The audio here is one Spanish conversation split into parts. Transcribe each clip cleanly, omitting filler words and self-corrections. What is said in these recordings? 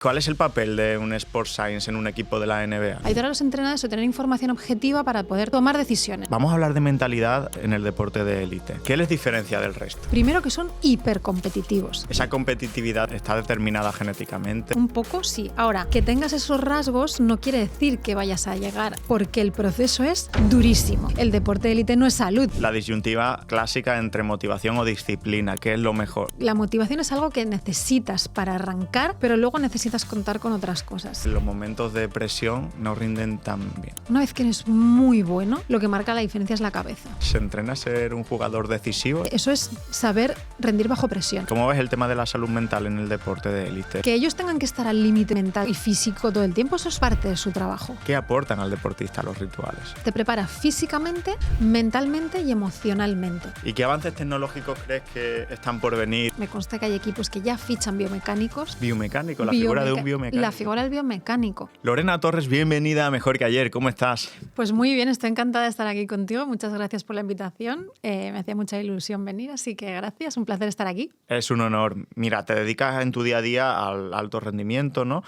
¿Cuál es el papel de un Sports Science en un equipo de la NBA? Ayudar a los entrenadores a tener información objetiva para poder tomar decisiones. Vamos a hablar de mentalidad en el deporte de élite. ¿Qué les diferencia del resto? Primero, que son hipercompetitivos. ¿Esa competitividad está determinada genéticamente? Un poco sí. Ahora, que tengas esos rasgos no quiere decir que vayas a llegar, porque el proceso es durísimo. El deporte de élite no es salud. La disyuntiva clásica entre motivación o disciplina, ¿qué es lo mejor? La motivación es algo que necesitas para arrancar, pero luego necesitas contar con otras cosas. Los momentos de presión no rinden tan bien. Una vez que eres muy bueno, lo que marca la diferencia es la cabeza. ¿Se entrena a ser un jugador decisivo? Eso es saber rendir bajo presión. ¿Cómo ves el tema de la salud mental en el deporte de élite? Que ellos tengan que estar al límite mental y físico todo el tiempo, eso es parte de su trabajo. ¿Qué aportan al deportista los rituales? Te prepara físicamente, mentalmente y emocionalmente. ¿Y qué avances tecnológicos crees que están por venir? Me consta que hay equipos que ya fichan biomecánicos. Biomecánico, la figura de un biomecánico. La figura del biomecánico. Lorena Torres, bienvenida a Mejor que Ayer. ¿Cómo estás? Pues muy bien, estoy encantada de estar aquí contigo. Muchas gracias por la invitación. Me hacía mucha ilusión venir, así que gracias. Un placer estar aquí. Es un honor. Mira, te dedicas en tu día a día al alto rendimiento, ¿no?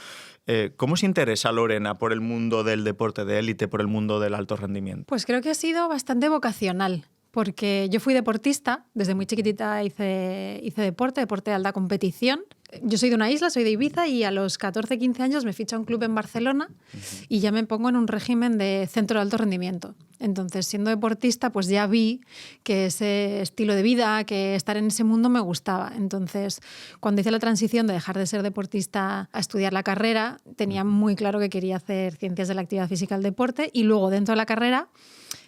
¿Cómo se interesa Lorena por el mundo del deporte de élite, por el mundo del alto rendimiento? Pues creo que ha sido bastante vocacional. Porque yo fui deportista, desde muy chiquitita hice deporte de alta competición. Yo soy de una isla, soy de Ibiza, y a los 14, 15 años me ficha un club en Barcelona y ya me pongo en un régimen de centro de alto rendimiento. Entonces, siendo deportista, pues ya vi que ese estilo de vida, que estar en ese mundo me gustaba. Entonces, cuando hice la transición de dejar de ser deportista a estudiar la carrera, tenía muy claro que quería hacer ciencias de la actividad física del deporte, y luego dentro de la carrera,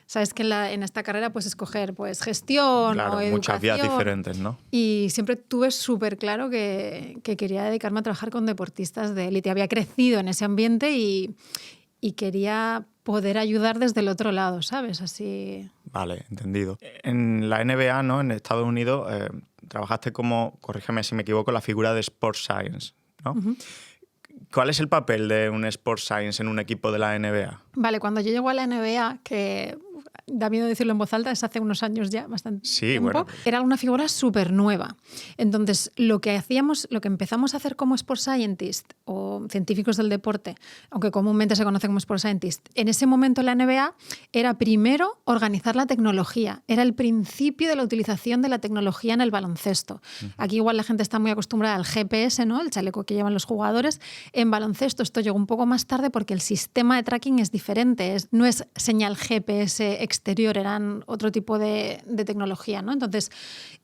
sabes que en esta carrera puedes escoger pues, gestión, claro, o educación. Muchas vías diferentes, ¿no? Y siempre tuve súper claro que quería dedicarme a trabajar con deportistas de élite. Había crecido en ese ambiente y quería poder ayudar desde el otro lado, ¿sabes? Así. Vale, entendido. En la NBA, ¿no? En Estados Unidos, trabajaste como, corrígeme si me equivoco, la figura de Sports Science, ¿no? Uh-huh. ¿Cuál es el papel de un Sports Science en un equipo de la NBA? Vale, cuando yo llego a la NBA, que da miedo decirlo en voz alta, es hace unos años ya, bastante tiempo, bueno. Era una figura súper nueva. Entonces, lo que empezamos a hacer como Sports Scientist o científicos del deporte, aunque comúnmente se conoce como Sports Scientist, en ese momento en la NBA era primero organizar la tecnología. Era el principio de la utilización de la tecnología en el baloncesto. Uh-huh. Aquí igual la gente está muy acostumbrada al GPS, ¿no? El chaleco que llevan los jugadores. En baloncesto esto llegó un poco más tarde porque el sistema de tracking es diferente. No es señal GPS exterior, eran otro tipo de tecnología, ¿no? Entonces,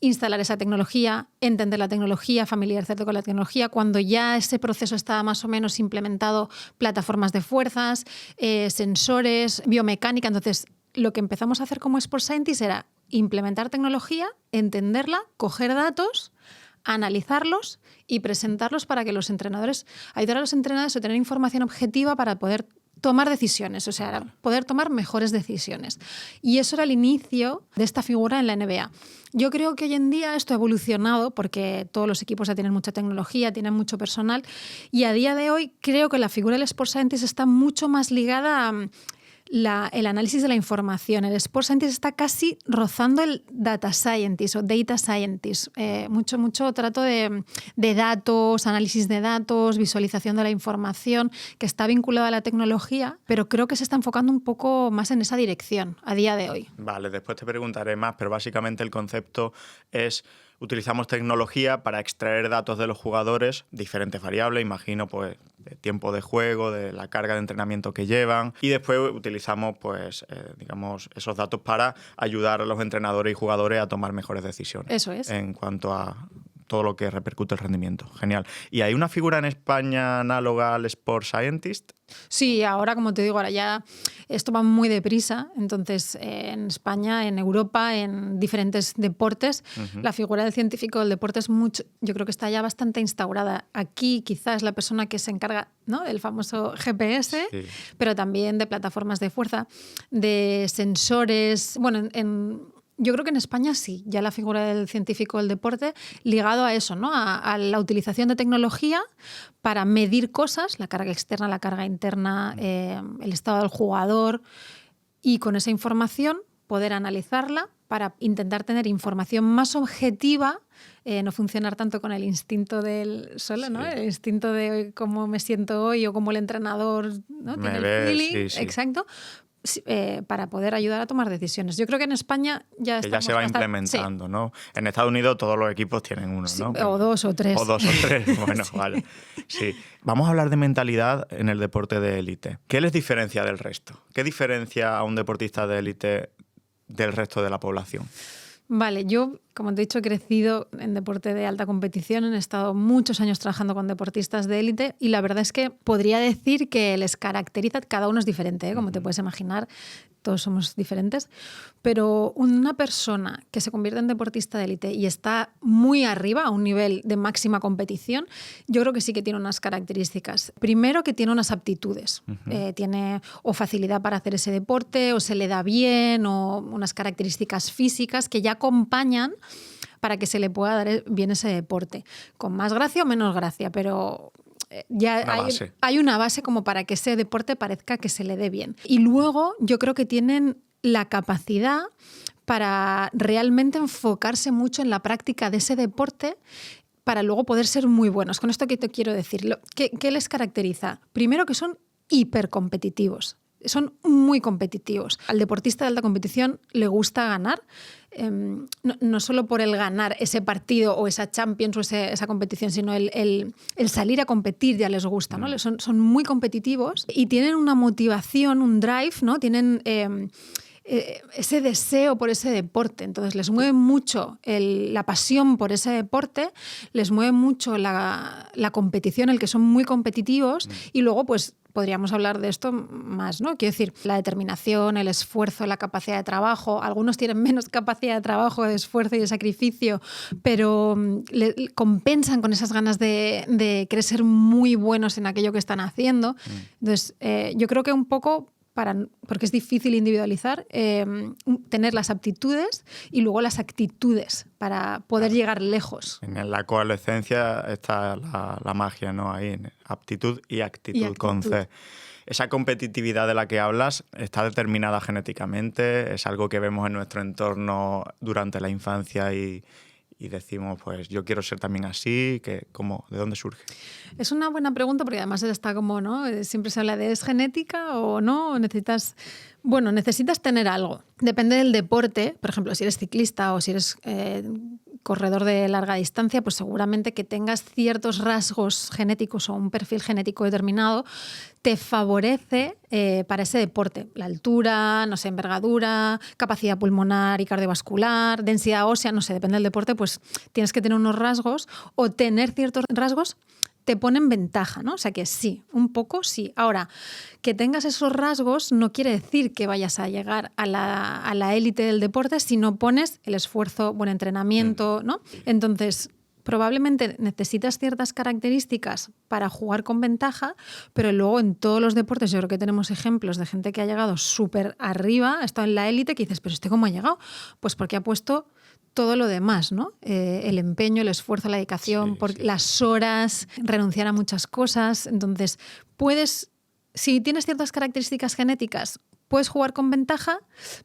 instalar esa tecnología, entender la tecnología, familiarizarte con la tecnología. Cuando ya ese proceso estaba más o menos implementado, plataformas de fuerzas, sensores, biomecánica. Entonces, lo que empezamos a hacer como Sports Scientists era implementar tecnología, entenderla, coger datos, analizarlos y presentarlos para que ayudar a los entrenadores a tener información objetiva para poder tomar decisiones, o sea, poder tomar mejores decisiones. Y eso era el inicio de esta figura en la NBA. Yo creo que hoy en día esto ha evolucionado porque todos los equipos ya tienen mucha tecnología, tienen mucho personal, y a día de hoy creo que la figura del Sports Scientist está mucho más ligada a el análisis de la información. El Sports Scientist está casi rozando el Data Scientist o Data Scientist. Mucho trato de datos, análisis de datos, visualización de la información, que está vinculada a la tecnología, pero creo que se está enfocando un poco más en esa dirección a día de hoy. Vale, después te preguntaré más, pero básicamente el concepto es: utilizamos tecnología para extraer datos de los jugadores, diferentes variables, imagino, pues, de tiempo de juego, de la carga de entrenamiento que llevan, y después utilizamos, pues, esos datos para ayudar a los entrenadores y jugadores a tomar mejores decisiones. Eso es. En cuanto a todo lo que repercute el rendimiento. Genial. ¿Y hay una figura en España análoga al Sports Scientist? Sí, ahora, como te digo, ahora ya esto va muy deprisa. Entonces, en España, en Europa, en diferentes deportes, uh-huh, la figura del científico del deporte yo creo que está ya bastante instaurada. Aquí quizás la persona que se encarga, ¿no?, del famoso GPS, sí, pero también de plataformas de fuerza, de sensores. Bueno, yo creo que en España sí, ya la figura del científico del deporte ligado a eso, ¿no? A la utilización de tecnología para medir cosas, la carga externa, la carga interna, el estado del jugador, y con esa información poder analizarla, para intentar tener información más objetiva, no funcionar tanto con el instinto del solo, ¿no? El instinto de cómo me siento hoy o cómo el entrenador, ¿no? tiene el feeling. Exacto. Para poder ayudar a tomar decisiones. Yo creo que en España ya se va implementando, ¿no? En Estados Unidos todos los equipos tienen uno, ¿no? O 2 o 3. O 2 o 3, bueno, vale. Sí. Vamos a hablar de mentalidad en el deporte de élite. ¿Qué les diferencia del resto? ¿Qué diferencia a un deportista de élite del resto de la población? Vale, yo, como te he dicho, he crecido en deporte de alta competición, he estado muchos años trabajando con deportistas de élite y la verdad es que podría decir que les caracteriza, cada uno es diferente, ¿eh? Como te puedes imaginar, todos somos diferentes, pero una persona que se convierte en deportista de élite y está muy arriba, a un nivel de máxima competición, yo creo que sí que tiene unas características. Primero, que tiene unas aptitudes. Tiene o facilidad para hacer ese deporte, o se le da bien, o unas características físicas que ya acompañan para que se le pueda dar bien ese deporte. Con más gracia o menos gracia, pero ya hay una base como para que ese deporte parezca que se le dé bien. Y luego yo creo que tienen la capacidad para realmente enfocarse mucho en la práctica de ese deporte para luego poder ser muy buenos. Con esto que te quiero decir, ¿qué les caracteriza? Primero, que son hipercompetitivos. Son muy competitivos. Al deportista de alta competición le gusta ganar, no solo por el ganar ese partido o esa Champions o esa competición, sino el salir a competir ya les gusta, ¿no? Son muy competitivos y tienen una motivación, un drive, ¿no? Tienen ese deseo por ese deporte. Entonces les mueve mucho la pasión por ese deporte, les mueve mucho la competición, el que son muy competitivos y luego pues podríamos hablar de esto más, ¿no? Quiero decir, la determinación, el esfuerzo, la capacidad de trabajo. Algunos tienen menos capacidad de trabajo, de esfuerzo y de sacrificio, pero compensan con esas ganas de querer ser muy buenos en aquello que están haciendo. Entonces, yo creo que un poco, porque es difícil individualizar, tener las aptitudes y luego las actitudes para poder llegar lejos. En la coalescencia está la magia, ¿no? Ahí, en aptitud y actitud con C. Esa competitividad de la que hablas está determinada genéticamente, es algo que vemos en nuestro entorno durante la infancia y decimos, pues yo quiero ser también así, ¿de dónde surge? Es una buena pregunta porque además está como, ¿no? Siempre se habla de ¿es genética o no? Necesitas tener algo. Depende del deporte. Por ejemplo, si eres ciclista o si eres corredor de larga distancia, pues seguramente que tengas ciertos rasgos genéticos o un perfil genético determinado te favorece para ese deporte. La altura, no sé, envergadura, capacidad pulmonar y cardiovascular, densidad ósea, no sé, depende del deporte, pues tienes que tener unos rasgos o tener ciertos rasgos te ponen ventaja, ¿no? O sea que sí, un poco sí. Ahora, que tengas esos rasgos no quiere decir que vayas a llegar a la élite del deporte si no pones el esfuerzo, buen entrenamiento, ¿no? Entonces, probablemente necesitas ciertas características para jugar con ventaja, pero luego en todos los deportes yo creo que tenemos ejemplos de gente que ha llegado súper arriba, ha estado en la élite, que dices, ¿pero este cómo ha llegado? Pues porque ha puesto todo lo demás, ¿no? El empeño, el esfuerzo, la dedicación, las horas, renunciar a muchas cosas. Entonces, si tienes ciertas características genéticas, puedes jugar con ventaja,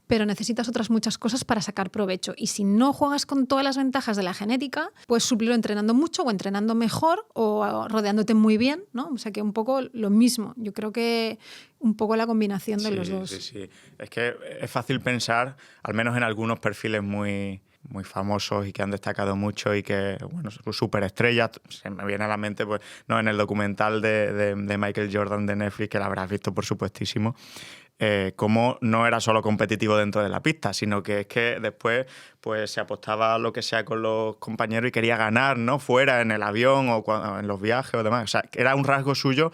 pero necesitas otras muchas cosas para sacar provecho. Y si no juegas con todas las ventajas de la genética, puedes suplirlo entrenando mucho o entrenando mejor o rodeándote muy bien, ¿no? O sea que un poco lo mismo. Yo creo que un poco la combinación de los dos. Sí. Es que es fácil pensar, al menos en algunos perfiles muy famosos y que han destacado mucho y que, bueno, superestrellas. Se me viene a la mente, pues, no, en el documental de Michael Jordan de Netflix, que lo habrás visto, por supuestísimo, cómo no era solo competitivo dentro de la pista, sino que es que después pues se apostaba lo que sea con los compañeros y quería ganar, ¿no? Fuera, en el avión o en los viajes o demás. O sea, era un rasgo suyo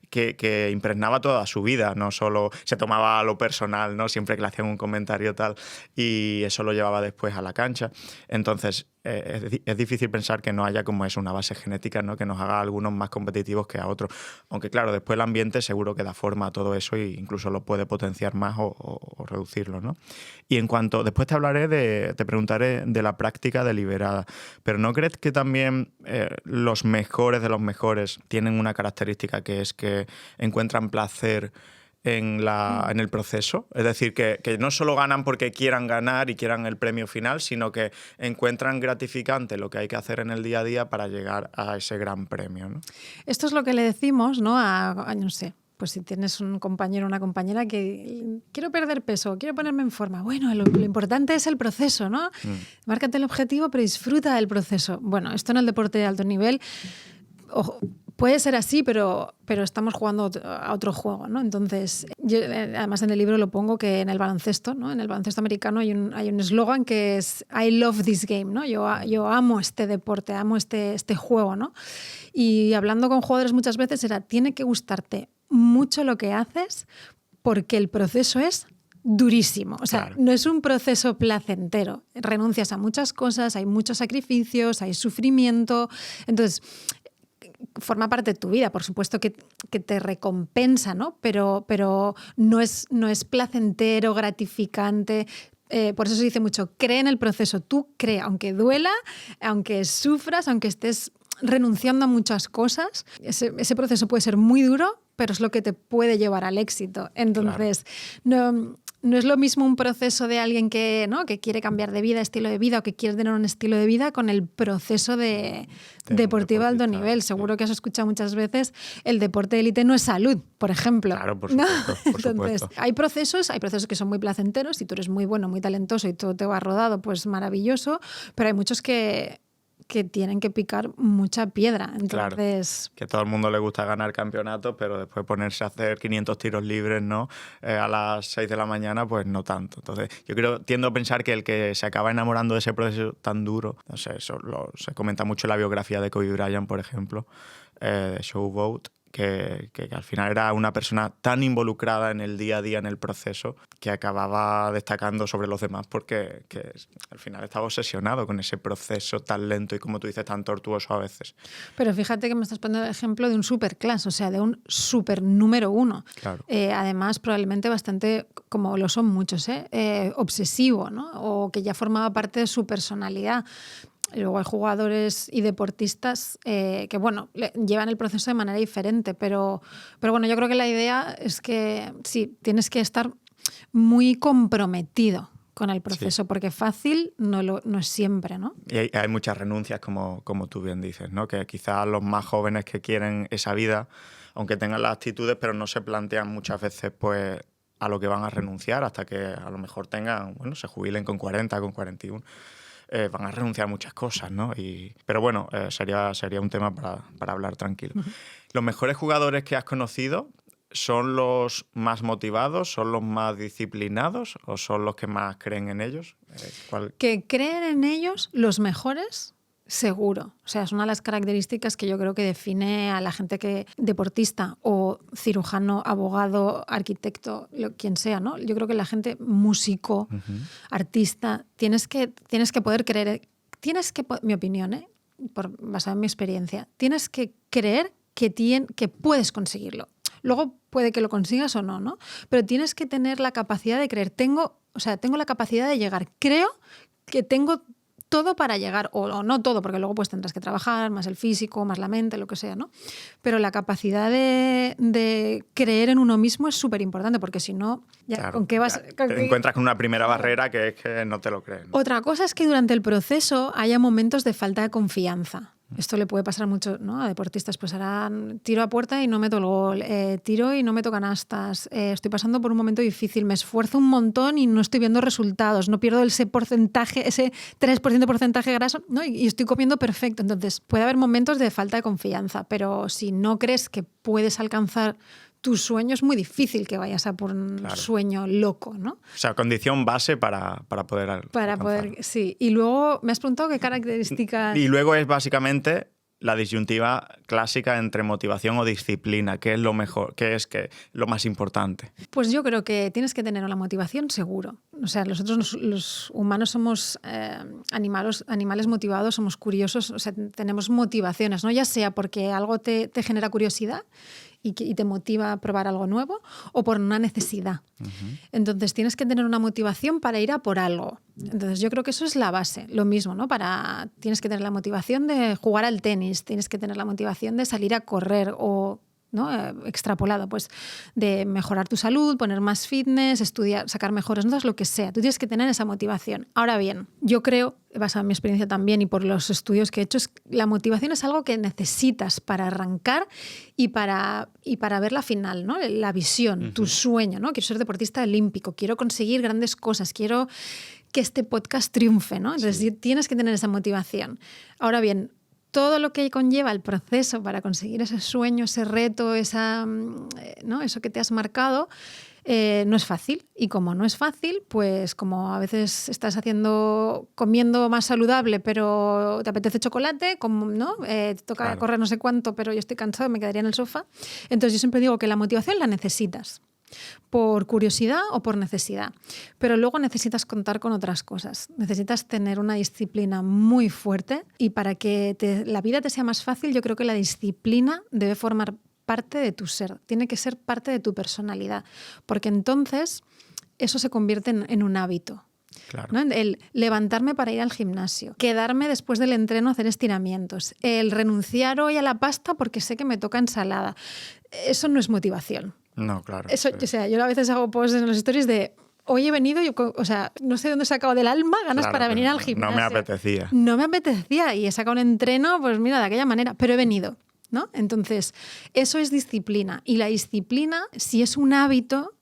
que impregnaba toda su vida, no solo se tomaba a lo personal, ¿no? Siempre que le hacían un comentario tal, y eso lo llevaba después a la cancha. Entonces, es difícil pensar que no haya como es una base genética, ¿no? Que nos haga a algunos más competitivos que a otros. Aunque claro, después el ambiente seguro que da forma a todo eso e incluso lo puede potenciar más o reducirlo, ¿no? Y después te preguntaré de la práctica deliberada, pero ¿no crees que también los mejores de los mejores tienen una característica que es que encuentran placer en el proceso. Es decir, que no solo ganan porque quieran ganar y quieran el premio final, sino que encuentran gratificante lo que hay que hacer en el día a día para llegar a ese gran premio, ¿no? Esto es lo que le decimos, ¿no? No sé, pues si tienes un compañero o una compañera que quiero perder peso, quiero ponerme en forma. Bueno, lo importante es el proceso, ¿no? Márcate el objetivo, pero disfruta del proceso. Bueno, esto en el deporte de alto nivel... Ojo, puede ser así, pero estamos jugando a otro juego, ¿no? Entonces, yo, además en el libro lo pongo que en el baloncesto, ¿no? En el baloncesto americano hay un eslogan que es I love this game, ¿no? Yo amo este deporte, amo este juego, ¿no? Y hablando con jugadores muchas veces tiene que gustarte mucho lo que haces porque el proceso es durísimo. O sea, no es un proceso placentero. Renuncias a muchas cosas, hay muchos sacrificios, hay sufrimiento. Entonces, forma parte de tu vida, por supuesto que te recompensa, ¿no? Pero no es placentero, gratificante. Por eso se dice mucho, cree en el proceso. Tú cree, aunque duela, aunque sufras, aunque estés renunciando a muchas cosas. Ese proceso puede ser muy duro, pero es lo que te puede llevar al éxito. Entonces, no es lo mismo un proceso de alguien que quiere cambiar de vida, estilo de vida, o que quiere tener un estilo de vida con el proceso de deportivo de alto nivel. Seguro que has escuchado muchas veces, el deporte de élite no es salud, por ejemplo. Claro, por supuesto. Entonces, hay procesos que son muy placenteros, si tú eres muy bueno, muy talentoso y todo te va rodado, pues maravilloso, pero hay muchos que tienen que picar mucha piedra. Entonces... Claro, que a todo el mundo le gusta ganar campeonatos, pero después ponerse a hacer 500 tiros libres, ¿no? A las 6 de la mañana, pues no tanto. Entonces, tiendo a pensar que el que se acaba enamorando de ese proceso tan duro, no sé, se comenta mucho en la biografía de Kobe Bryant, por ejemplo, de Showboat, que al final era una persona tan involucrada en el día a día, en el proceso, que acababa destacando sobre los demás porque al final estaba obsesionado con ese proceso tan lento y, como tú dices, tan tortuoso a veces. Pero fíjate que me estás poniendo el ejemplo de un superclass, o sea, de un super número uno. Claro. Además, probablemente bastante, como lo son muchos, obsesivo, ¿no? O que ya formaba parte de su personalidad. Luego hay jugadores y deportistas que, llevan el proceso de manera diferente, pero bueno, yo creo que la idea es que sí, tienes que estar muy comprometido con el proceso, porque fácil no es siempre, ¿no? Y hay muchas renuncias, como tú bien dices, ¿no? Que quizás los más jóvenes que quieren esa vida, aunque tengan las actitudes, pero no se plantean muchas veces, pues, a lo que van a renunciar hasta que a lo mejor se jubilen con 40, con 41. Van a renunciar a muchas cosas, ¿no? Pero bueno, sería un tema para hablar tranquilo. Uh-huh. ¿Los mejores jugadores que has conocido son los más motivados, son los más disciplinados o son los que más creen en ellos? Que creen en ellos los mejores, seguro. O sea, es una de las características que yo creo que define a la gente deportista o cirujano, abogado, arquitecto, quien sea, ¿no? Yo creo que la gente músico, uh-huh, artista, tienes que poder creer, mi opinión, basada en mi experiencia, tienes que creer que puedes conseguirlo. Luego puede que lo consigas o no, ¿no? Pero tienes que tener la capacidad de creer. Tengo la capacidad de llegar. Creo que tengo todo para llegar, o no todo, porque luego pues tendrás que trabajar, más el físico, más la mente, lo que sea, ¿no? Pero la capacidad de creer en uno mismo es súper importante, porque si no, claro, ¿con qué vas? Te encuentras con una primera barrera que es que no te lo crees, ¿no? Otra cosa es que durante el proceso haya momentos de falta de confianza. Esto le puede pasar mucho, ¿no? A deportistas, pues ahora tiro a puerta y no meto el gol, tiro y no meto canastas, estoy pasando por un momento difícil, me esfuerzo un montón y no estoy viendo resultados, no pierdo ese porcentaje, ese 3% de porcentaje graso, ¿no? Y estoy comiendo perfecto. Entonces puede haber momentos de falta de confianza, pero si no crees que puedes alcanzar tu sueño, es muy difícil que vayas a por un sueño loco, ¿no? O sea, condición base para poder sí. Y luego me has preguntado qué características... Y luego es básicamente la disyuntiva clásica entre motivación o disciplina. ¿Qué es lo mejor? ¿Qué es lo más importante? Pues yo creo que tienes que tener la motivación, seguro. O sea, nosotros los humanos somos animales motivados, somos curiosos, o sea, tenemos motivaciones, ¿no? Ya sea porque algo te genera curiosidad y te motiva a probar algo nuevo, o por una necesidad. Uh-huh. Entonces tienes que tener una motivación para ir a por algo. Entonces yo creo que eso es la base, lo mismo, ¿no? Tienes que tener la motivación de jugar al tenis, tienes que tener la motivación de salir a correr o ¿no? Extrapolado, pues de mejorar tu salud, poner más fitness, estudiar, sacar mejores notas, lo que sea. Tú tienes que tener esa motivación. Ahora bien, yo creo, basado en mi experiencia también y por los estudios que he hecho, la motivación es algo que necesitas para arrancar y para ver la final, ¿no? La visión, tu sueño, ¿no? Quiero ser deportista olímpico, quiero conseguir grandes cosas, quiero que este podcast triunfe, ¿no? Entonces tienes que tener esa motivación. Ahora bien, todo lo que conlleva el proceso para conseguir ese sueño, ese reto, ¿no? Eso que te has marcado, no es fácil. Y como no es fácil, pues como a veces estás comiendo más saludable, pero te apetece chocolate, ¿no? Te toca correr no sé cuánto, pero yo estoy cansado, me quedaría en el sofá. Entonces yo siempre digo que la motivación la necesitas. Por curiosidad o por necesidad. Pero luego necesitas contar con otras cosas. Necesitas tener una disciplina muy fuerte y para que la vida te sea más fácil, yo creo que la disciplina debe formar parte de tu ser. Tiene que ser parte de tu personalidad. Porque entonces eso se convierte en un hábito. Claro. ¿No? El levantarme para ir al gimnasio, quedarme después del entreno a hacer estiramientos, el renunciar hoy a la pasta porque sé que me toca ensalada. Eso no es motivación. No, claro. Eso, o sea, yo a veces hago posts en los stories de hoy he venido, o sea, no sé de dónde he sacado del alma ganas para venir al gimnasio. No me apetecía. No me apetecía y he sacado un entreno, pues mira, de aquella manera, pero he venido, ¿no? Entonces, eso es disciplina y la disciplina, si es un hábito,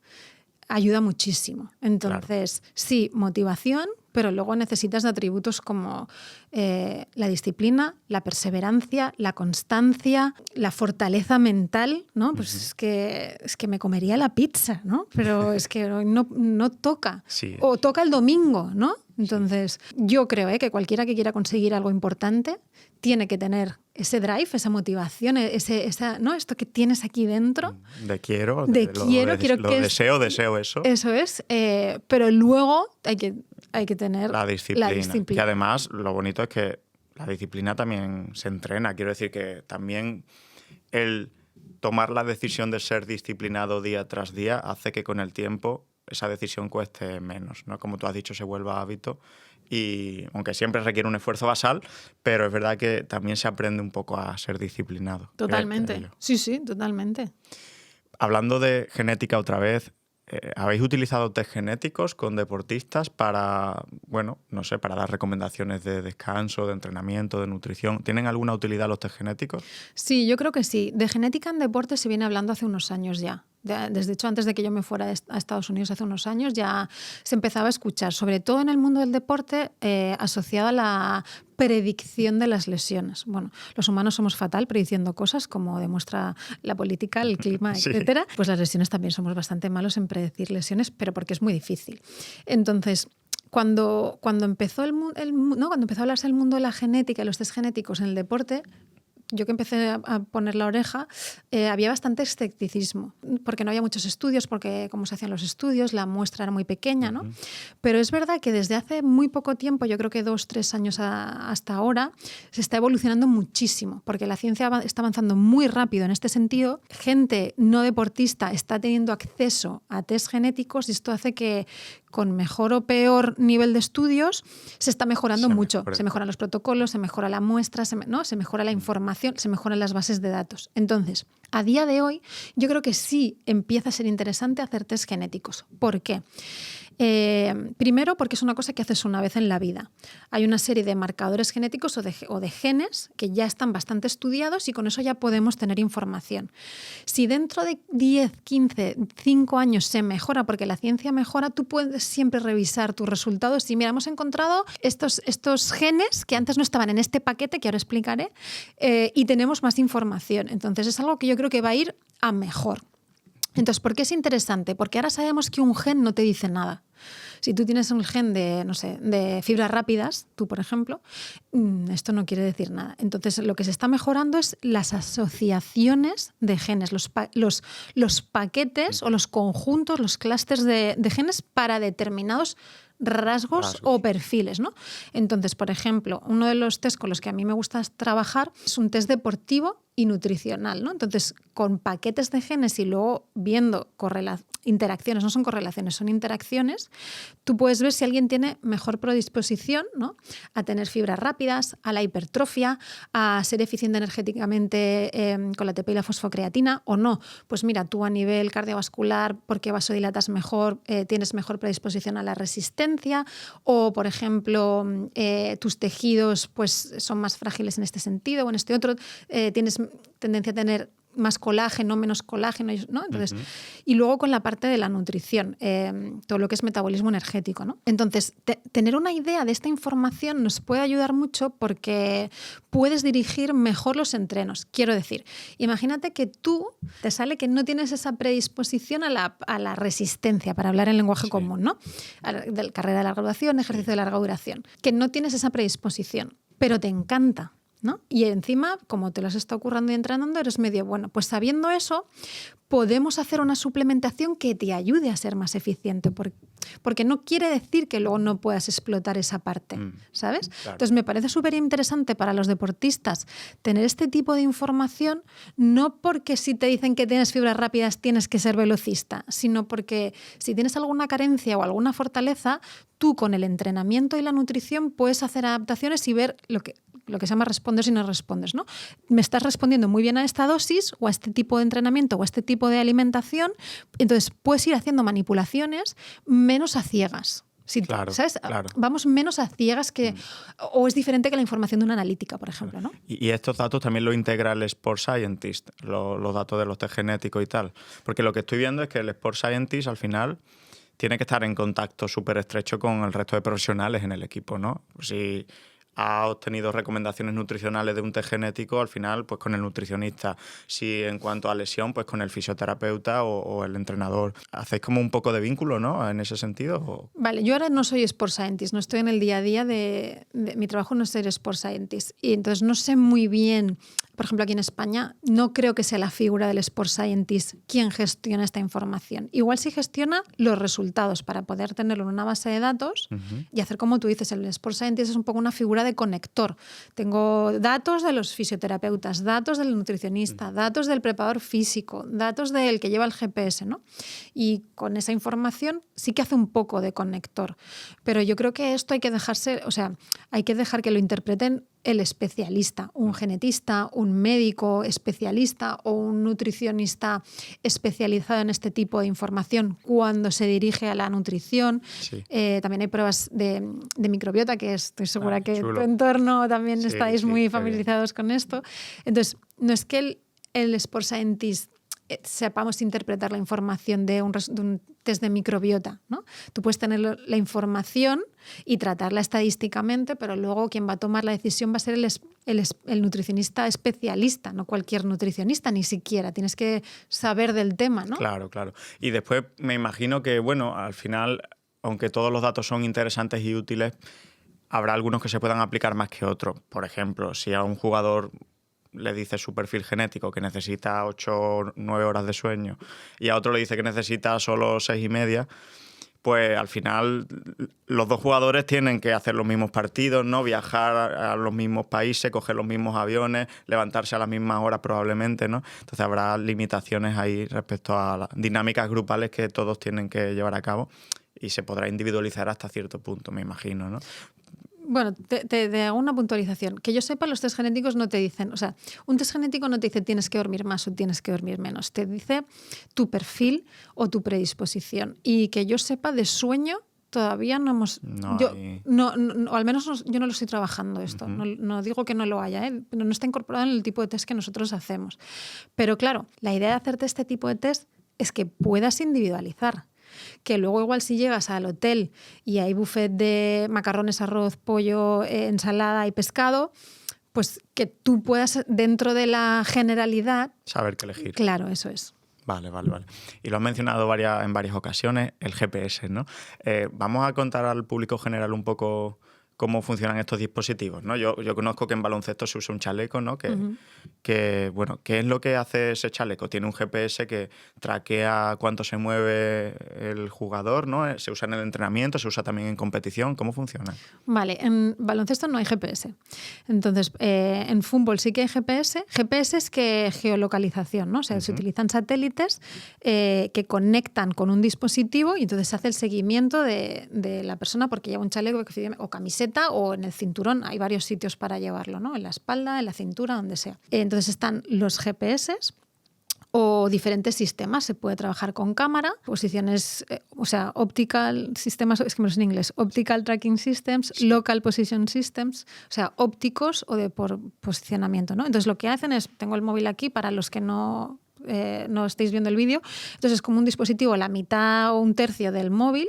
ayuda muchísimo. Entonces, sí, motivación, pero luego necesitas de atributos como la disciplina, la perseverancia, la constancia, la fortaleza mental, ¿no? Pues es que me comería la pizza, ¿no? Pero es que no toca. Sí. O toca el domingo, ¿no? Entonces, yo creo que cualquiera que quiera conseguir algo importante tiene que tener ese drive, esa motivación, ¿no? Esto que tienes aquí dentro. Quiero deseo eso. Eso es, pero luego hay que tener la disciplina. Que además, lo bonito es que la disciplina también se entrena. Quiero decir que también el tomar la decisión de ser disciplinado día tras día hace que con el tiempo esa decisión cueste menos, ¿no? Como tú has dicho, se vuelva hábito y aunque siempre requiere un esfuerzo basal, pero es verdad que también se aprende un poco a ser disciplinado. Totalmente. Sí, totalmente. Hablando de genética otra vez, ¿habéis utilizado test genéticos con deportistas para, para dar recomendaciones de descanso, de entrenamiento, de nutrición? ¿Tienen alguna utilidad los test genéticos? Sí, yo creo que sí. De genética en deporte se viene hablando hace unos años ya. Desde hecho, antes de que yo me fuera a Estados Unidos hace unos años, ya se empezaba a escuchar, sobre todo en el mundo del deporte, asociado a la predicción de las lesiones. Bueno, los humanos somos fatal prediciendo cosas, como demuestra la política, el clima, sí. etcétera. Pues las lesiones también somos bastante malos en predecir lesiones, pero porque es muy difícil. Entonces, cuando empezó cuando empezó a hablarse del mundo de la genética y los test genéticos en el deporte, yo que empecé a poner la oreja, había bastante escepticismo, porque no había muchos estudios, porque cómo se hacían los estudios, la muestra era muy pequeña, ¿no? Pero es verdad que desde hace muy poco tiempo, yo creo que 2-3 años hasta ahora, se está evolucionando muchísimo, porque la ciencia está avanzando muy rápido en este sentido. Gente no deportista está teniendo acceso a test genéticos y esto hace que con mejor o peor nivel de estudios se está mejorando mucho. Se mejoran los protocolos, se mejora la muestra, se mejora la información, se mejoran las bases de datos. Entonces, a día de hoy, yo creo que sí empieza a ser interesante hacer test genéticos. ¿Por qué? Primero, porque es una cosa que haces una vez en la vida. Hay una serie de marcadores genéticos o de genes que ya están bastante estudiados y con eso ya podemos tener información. Si dentro de 10, 15, 5 años se mejora, porque la ciencia mejora, tú puedes siempre revisar tus resultados y mira, hemos encontrado estos genes que antes no estaban en este paquete, que ahora explicaré, y tenemos más información. Entonces es algo que yo creo que va a ir a mejor. Entonces, ¿por qué es interesante? Porque ahora sabemos que un gen no te dice nada. Si tú tienes un gen de fibras rápidas, tú por ejemplo, esto no quiere decir nada. Entonces, lo que se está mejorando es las asociaciones de genes, los paquetes o los conjuntos, los clústeres de genes para determinados rasgos o perfiles, ¿no? Entonces, por ejemplo, uno de los test con los que a mí me gusta trabajar es un test deportivo y nutricional, ¿no? Entonces, con paquetes de genes y luego viendo interacciones, no son correlaciones, son interacciones, tú puedes ver si alguien tiene mejor predisposición, ¿no?, a tener fibras rápidas, a la hipertrofia, a ser eficiente energéticamente con la ATP y la fosfocreatina o no. Pues mira, tú a nivel cardiovascular, porque vasodilatas mejor, tienes mejor predisposición a la resistencia, o por ejemplo, tus tejidos pues, son más frágiles en este sentido o en este otro, tienes tendencia a tener más colágeno, menos colágeno, ¿no? Entonces, y luego con la parte de la nutrición, todo lo que es metabolismo energético, ¿no? Entonces, tener una idea de esta información nos puede ayudar mucho porque puedes dirigir mejor los entrenos. Quiero decir, imagínate que tú te sale que no tienes esa predisposición a la resistencia, para hablar en lenguaje común, ¿no? De carrera de larga duración, ejercicio de larga duración, que no tienes esa predisposición, pero te encanta, ¿no? Y encima, como te lo has estado currando y entrenando, eres medio bueno. Pues sabiendo eso, podemos hacer una suplementación que te ayude a ser más eficiente, porque no quiere decir que luego no puedas explotar esa parte, ¿sabes? Claro. Entonces me parece súper interesante para los deportistas tener este tipo de información, no porque si te dicen que tienes fibras rápidas tienes que ser velocista, sino porque si tienes alguna carencia o alguna fortaleza, tú con el entrenamiento y la nutrición puedes hacer adaptaciones y ver lo que se llama respondes y no respondes, ¿no? Me estás respondiendo muy bien a esta dosis o a este tipo de entrenamiento o a este tipo de alimentación, entonces puedes ir haciendo manipulaciones menos a ciegas. Claro, ¿sabes? Claro. Vamos menos a ciegas que... O es diferente que la información de una analítica, por ejemplo, ¿no? Y estos datos también lo integra el Sport Scientist, los datos de los test genéticos y tal. Porque lo que estoy viendo es que el Sport Scientist al final tiene que estar en contacto súper estrecho con el resto de profesionales en el equipo, ¿no? Si ha obtenido recomendaciones nutricionales de un test genético, al final, pues con el nutricionista. Si en cuanto a lesión, pues con el fisioterapeuta o el entrenador. ¿Hacéis como un poco de vínculo, no? En ese sentido. ¿O? Vale, yo ahora no soy Sport Scientist, no estoy en el día a día mi trabajo no es ser Sport Scientist. Y entonces no sé muy bien, por ejemplo, aquí en España, no creo que sea la figura del Sport Scientist quien gestiona esta información. Igual sí gestiona los resultados para poder tenerlo en una base de datos y hacer como tú dices, el Sport Scientist es un poco una figura de conector. Tengo datos de los fisioterapeutas, datos del nutricionista, datos del preparador físico, datos del que lleva el GPS, ¿no? Y con esa información sí que hace un poco de conector. Pero yo creo que esto hay que hay que dejar que lo interpreten el especialista, un genetista, un médico especialista o un nutricionista especializado en este tipo de información cuando se dirige a la nutrición. Sí. También hay pruebas de microbiota, que estoy segura que en tu entorno también estáis muy familiarizados con esto. Entonces, no es que el Sport Scientist sepamos interpretar la información de un test de microbiota, ¿no? Tú puedes tener la información y tratarla estadísticamente, pero luego quien va a tomar la decisión va a ser el nutricionista especialista, no cualquier nutricionista, ni siquiera. Tienes que saber del tema, ¿no? Claro, claro. Y después me imagino que, bueno, al final, aunque todos los datos son interesantes y útiles, habrá algunos que se puedan aplicar más que otros. Por ejemplo, si a un jugador le dice su perfil genético que necesita 8 o 9 horas de sueño y a otro le dice que necesita solo 6,5, pues al final los dos jugadores tienen que hacer los mismos partidos, ¿no? Viajar a los mismos países, coger los mismos aviones, levantarse a las mismas horas probablemente, ¿no? Entonces habrá limitaciones ahí respecto a las dinámicas grupales que todos tienen que llevar a cabo y se podrá individualizar hasta cierto punto, me imagino, ¿no? Bueno, te hago una puntualización. Que yo sepa, los test genéticos no te dicen... O sea, un test genético no te dice tienes que dormir más o tienes que dormir menos. Te dice tu perfil o tu predisposición. Y que yo sepa, de sueño todavía no hemos... o al menos yo no lo estoy trabajando esto. No digo que no lo haya, pero no está incorporado en el tipo de test que nosotros hacemos. Pero claro, la idea de hacerte este tipo de test es que puedas individualizar. Que luego igual si llegas al hotel y hay buffet de macarrones, arroz, pollo, ensalada y pescado, pues que tú puedas dentro de la generalidad... saber qué elegir. Claro, eso es. Vale. Y lo has mencionado en varias ocasiones, el GPS, ¿no? Vamos a contar al público general un poco cómo funcionan estos dispositivos, ¿no? Yo conozco que en baloncesto se usa un chaleco, ¿no? Bueno, ¿qué es lo que hace ese chaleco? Tiene un GPS que traquea cuánto se mueve el jugador, ¿no? Se usa en el entrenamiento, se usa también en competición. ¿Cómo funciona? Vale, en baloncesto no hay GPS. Entonces, en fútbol sí que hay GPS. GPS es que geolocalización, ¿no? O sea, se utilizan satélites que conectan con un dispositivo y entonces se hace el seguimiento de la persona porque lleva un chaleco o camiseta o en el cinturón. Hay varios sitios para llevarlo, ¿no? En la espalda, en la cintura, donde sea. Entonces están los GPS o diferentes sistemas. Se puede trabajar con cámara, posiciones, optical sistemas, es que me lo sé en inglés, optical tracking systems, local position systems, o sea, ópticos o de por posicionamiento, ¿no? Entonces lo que hacen es, tengo el móvil aquí para los que no estéis viendo el vídeo, entonces es como un dispositivo, la mitad o un tercio del móvil,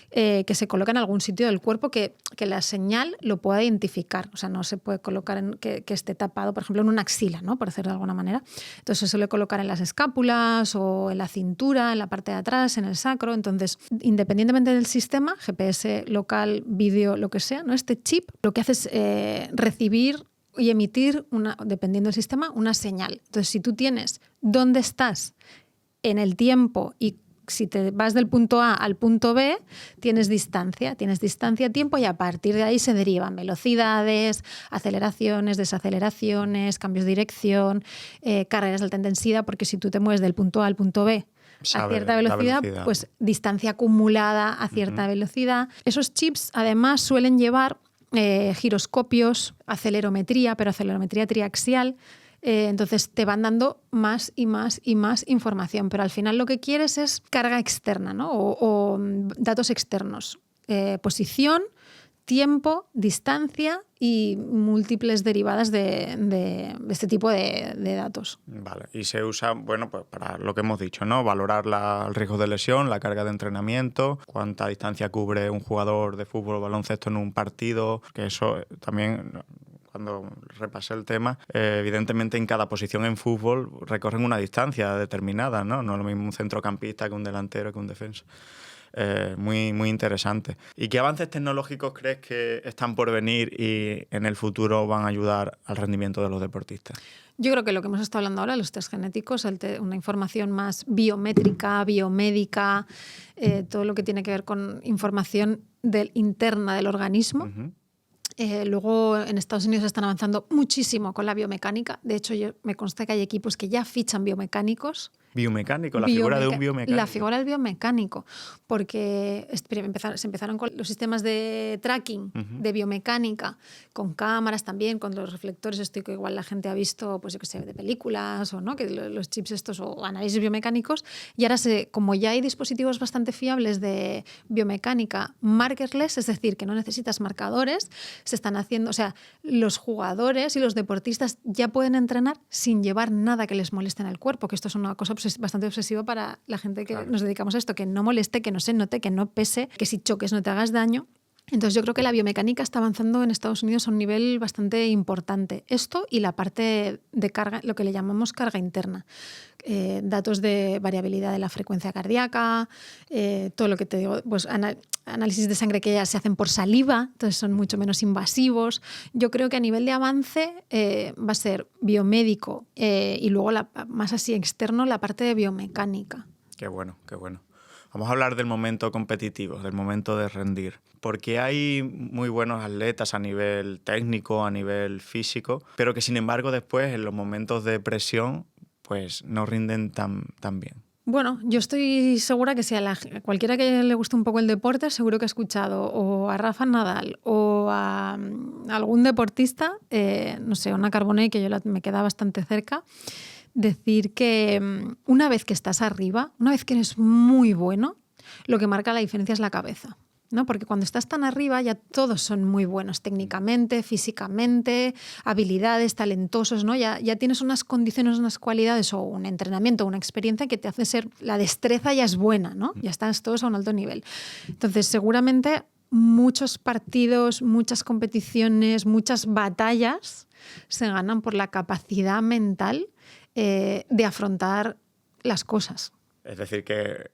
que se coloca en algún sitio del cuerpo que la señal lo pueda identificar. O sea, no se puede colocar que esté tapado, por ejemplo, en una axila, ¿no? Por decirlo de alguna manera. Entonces se suele colocar en las escápulas o en la cintura, en la parte de atrás, en el sacro. Entonces, independientemente del sistema, GPS, local, vídeo, lo que sea, ¿no? Este chip lo que hace es recibir y emitir, dependiendo del sistema, una señal. Entonces, si tú tienes dónde estás en el tiempo y si te vas del punto A al punto B, tienes distancia, tiempo, y a partir de ahí se derivan velocidades, aceleraciones, desaceleraciones, cambios de dirección, carreras de alta intensidad, porque si tú te mueves del punto A al punto B a cierta velocidad, pues distancia acumulada a cierta velocidad. Esos chips además suelen llevar giroscopios, acelerometría, pero acelerometría triaxial. Entonces te van dando más y más y más información, pero al final lo que quieres es carga externa, ¿no? o datos externos, posición, tiempo, distancia y múltiples derivadas de este tipo de datos. Vale, y se usa, bueno, pues para lo que hemos dicho, ¿no? Valorar el riesgo de lesión, la carga de entrenamiento, cuánta distancia cubre un jugador de fútbol o baloncesto en un partido, que eso también, cuando repasé el tema, evidentemente en cada posición en fútbol recorren una distancia determinada, ¿no? No es lo mismo un centrocampista que un delantero que un defensa. Muy, muy interesante. ¿Y qué avances tecnológicos crees que están por venir y en el futuro van a ayudar al rendimiento de los deportistas? Yo creo que lo que hemos estado hablando ahora, los test genéticos, una información más biométrica, biomédica, todo lo que tiene que ver con información interna del organismo. Luego en Estados Unidos están avanzando muchísimo con la biomecánica. De hecho, me consta que hay equipos que ya fichan biomecánicos. ¿Biomecánico? ¿La figura de un biomecánico? La figura del biomecánico, porque se empezaron con los sistemas de tracking, de biomecánica, con cámaras también, con los reflectores, esto que igual la gente ha visto, pues yo que sé, de películas, o no, que los chips estos, o análisis biomecánicos, y ahora como ya hay dispositivos bastante fiables de biomecánica markerless, es decir, que no necesitas marcadores, se están haciendo, o sea, los jugadores y los deportistas ya pueden entrenar sin llevar nada que les moleste en el cuerpo, que esto es una cosa bastante obsesiva para la gente que nos dedicamos a esto, que no moleste, que no se note, que no pese, que si choques no te hagas daño. Entonces yo creo que la biomecánica está avanzando en Estados Unidos a un nivel bastante importante. Esto y la parte de carga, lo que le llamamos carga interna. Datos de variabilidad de la frecuencia cardíaca, todo lo que te digo, pues análisis de sangre que ya se hacen por saliva, entonces son mucho menos invasivos. Yo creo que a nivel de avance va a ser biomédico y luego más así externo la parte de biomecánica. Qué bueno, qué bueno. Vamos a hablar del momento competitivo, del momento de rendir. Porque hay muy buenos atletas a nivel técnico, a nivel físico, pero que sin embargo después en los momentos de presión pues no rinden tan bien. Bueno, yo estoy segura que si a cualquiera que le guste un poco el deporte, seguro que ha escuchado o a Rafa Nadal o a algún deportista, no sé, Ana Carbonell, que me queda bastante cerca, decir que una vez que estás arriba, una vez que eres muy bueno, lo que marca la diferencia es la cabeza, ¿no? Porque cuando estás tan arriba ya todos son muy buenos técnicamente, físicamente, habilidades, talentosos, ¿no? Ya tienes unas condiciones, unas cualidades o un entrenamiento, una experiencia que te hace ser, la destreza ya es buena, ¿no? Ya estás todos a un alto nivel. Entonces seguramente muchos partidos, muchas competiciones, muchas batallas se ganan por la capacidad mental de afrontar las cosas. Es decir, que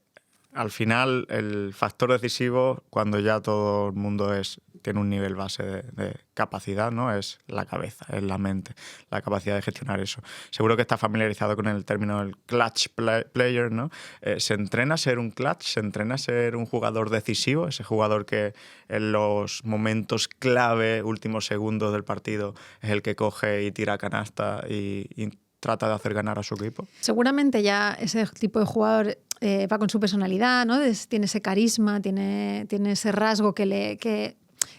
al final el factor decisivo, cuando ya todo el mundo es tiene un nivel base de capacidad, ¿no? Es la cabeza, es la mente, la capacidad de gestionar eso. Seguro que está familiarizado con el término del clutch player, ¿no? ¿Se entrena a ser un clutch? ¿Se entrena a ser un jugador decisivo? Ese jugador que en los momentos clave, últimos segundos del partido, es el que coge y tira canasta y trata de hacer ganar a su equipo. Seguramente ya ese tipo de jugador va con su personalidad, ¿no? Tiene ese carisma, tiene ese rasgo que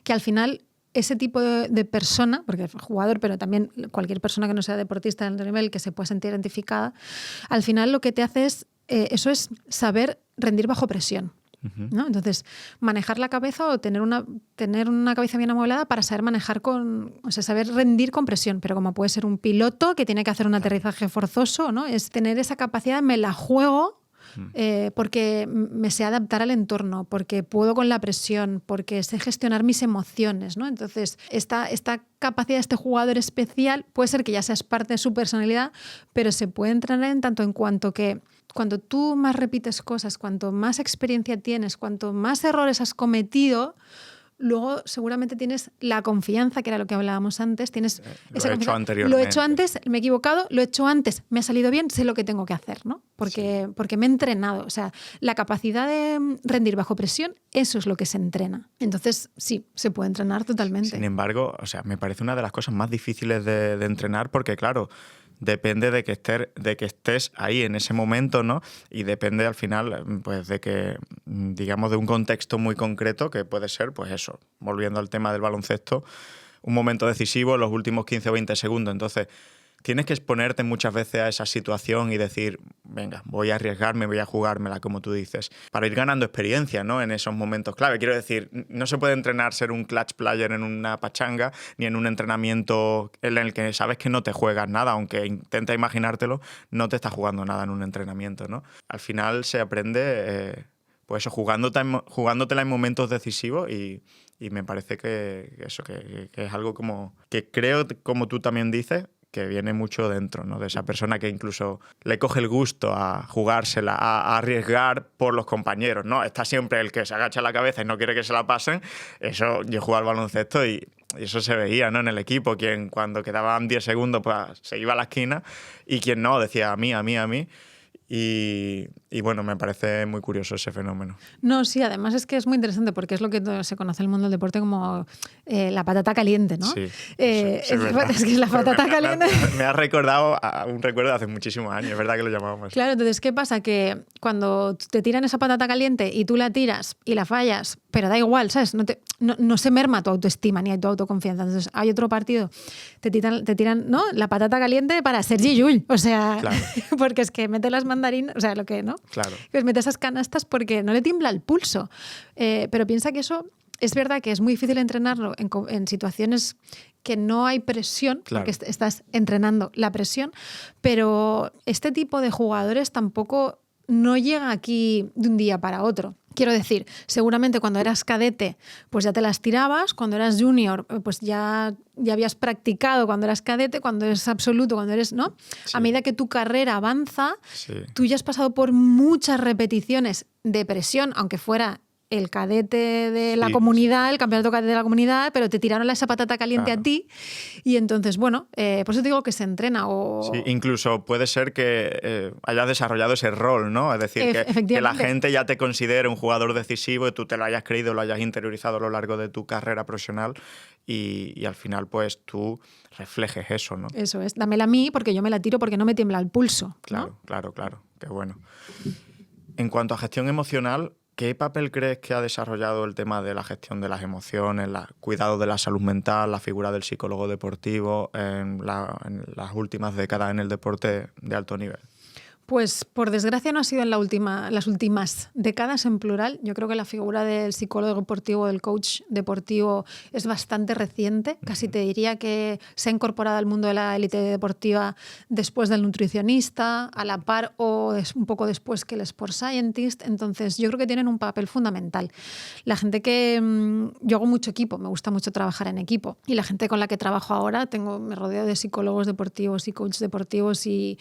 al final ese tipo de persona, porque es jugador, pero también cualquier persona que no sea deportista de alto nivel que se pueda sentir identificada, al final lo que te hace es eso es saber rendir bajo presión. ¿No? Entonces, manejar la cabeza o tener una cabeza bien amueblada para saber manejar saber rendir con presión, pero como puede ser un piloto que tiene que hacer un aterrizaje forzoso, ¿no? Es tener esa capacidad, me la juego porque me sé adaptar al entorno, porque puedo con la presión, porque sé gestionar mis emociones, ¿no? Entonces, esta capacidad de este jugador especial puede ser que ya seas parte de su personalidad, pero se puede entrenar en tanto en cuanto que cuando tú más repites cosas, cuanto más experiencia tienes, cuanto más errores has cometido, luego seguramente tienes la confianza, que era lo que hablábamos antes. Tienes lo he hecho anteriormente. Lo he hecho antes, me he equivocado, lo he hecho antes, me ha salido bien, sé lo que tengo que hacer, ¿no? Porque me he entrenado. O sea, la capacidad de rendir bajo presión, eso es lo que se entrena. Entonces, sí, se puede entrenar totalmente. Sin embargo, o sea, me parece una de las cosas más difíciles de entrenar porque, claro, depende de que estés ahí en ese momento, ¿no? Y depende al final, pues, de que, digamos, de un contexto muy concreto que puede ser, pues eso, volviendo al tema del baloncesto, un momento decisivo en los últimos 15 o 20 segundos. Entonces, tienes que exponerte muchas veces a esa situación y decir, venga, voy a arriesgarme, voy a jugármela, como tú dices, para ir ganando experiencia, ¿no? En esos momentos clave. Quiero decir, no se puede entrenar ser un clutch player en una pachanga ni en un entrenamiento en el que sabes que no te juegas nada, aunque intenta imaginártelo, no te estás jugando nada en un entrenamiento, ¿no? Al final se aprende, pues eso, jugándotela en momentos decisivos y me parece que es algo como que creo, como tú también dices, que viene mucho dentro, ¿no? De esa persona que incluso le coge el gusto a jugársela, a arriesgar por los compañeros, ¿no? Está siempre el que se agacha la cabeza y no quiere que se la pasen. Eso, yo jugaba al baloncesto y eso se veía, ¿no? En el equipo, quien cuando quedaban 10 segundos pues se iba a la esquina y quien no, decía a mí. Y bueno, me parece muy curioso ese fenómeno. No, sí, además es que es muy interesante porque es lo que se conoce en el mundo del deporte como la patata caliente, ¿no? Sí, es que la patata caliente... Me ha recordado a un recuerdo de hace muchísimos años, es verdad que lo llamábamos. Claro, entonces, ¿qué pasa? Que cuando te tiran esa patata caliente y tú la tiras y la fallas, pero da igual, ¿sabes? No se merma tu autoestima ni tu autoconfianza. Entonces, hay otro partido, te tiran ¿no? La patata caliente para Sergi Llull, o sea, claro. Porque es que mete las mandarinas, o sea, lo que, ¿no? Claro. Que mete esas canastas porque no le tiembla el pulso. Pero piensa que eso es verdad que es muy difícil entrenarlo en situaciones que no hay presión, claro. Porque estás entrenando la presión, pero este tipo de jugadores tampoco no llega aquí de un día para otro. Quiero decir, seguramente cuando eras cadete pues ya te las tirabas, cuando eras junior pues ya habías practicado cuando eras cadete, cuando eres absoluto, cuando eres, ¿no? Sí. A medida que tu carrera avanza, sí. Tú ya has pasado por muchas repeticiones de presión, aunque fuera el cadete de la comunidad, el campeonato cadete de la comunidad, pero te tiraron esa patata caliente a ti y entonces, bueno, por eso te digo que se entrena. Sí, incluso puede ser que hayas desarrollado ese rol, ¿no? Es decir, que la gente ya te considere un jugador decisivo y tú te lo hayas creído, lo hayas interiorizado a lo largo de tu carrera profesional y al final pues tú reflejes eso, ¿no? Eso es, dámela a mí porque yo me la tiro porque no me tiembla el pulso. Claro, ¿no? Claro, qué bueno. En cuanto a gestión emocional, ¿qué papel crees que ha desarrollado el tema de la gestión de las emociones, el cuidado de la salud mental, la figura del psicólogo deportivo en las últimas décadas en el deporte de alto nivel? Pues por desgracia no ha sido en las últimas décadas en plural. Yo creo que la figura del psicólogo deportivo, del coach deportivo es bastante reciente. Casi te diría que se ha incorporado al mundo de la élite deportiva después del nutricionista, a la par o un poco después que el sport scientist. Entonces yo creo que tienen un papel fundamental. La gente yo hago mucho equipo, me gusta mucho trabajar en equipo y la gente con la que trabajo ahora me rodeo de psicólogos deportivos y coaches deportivos y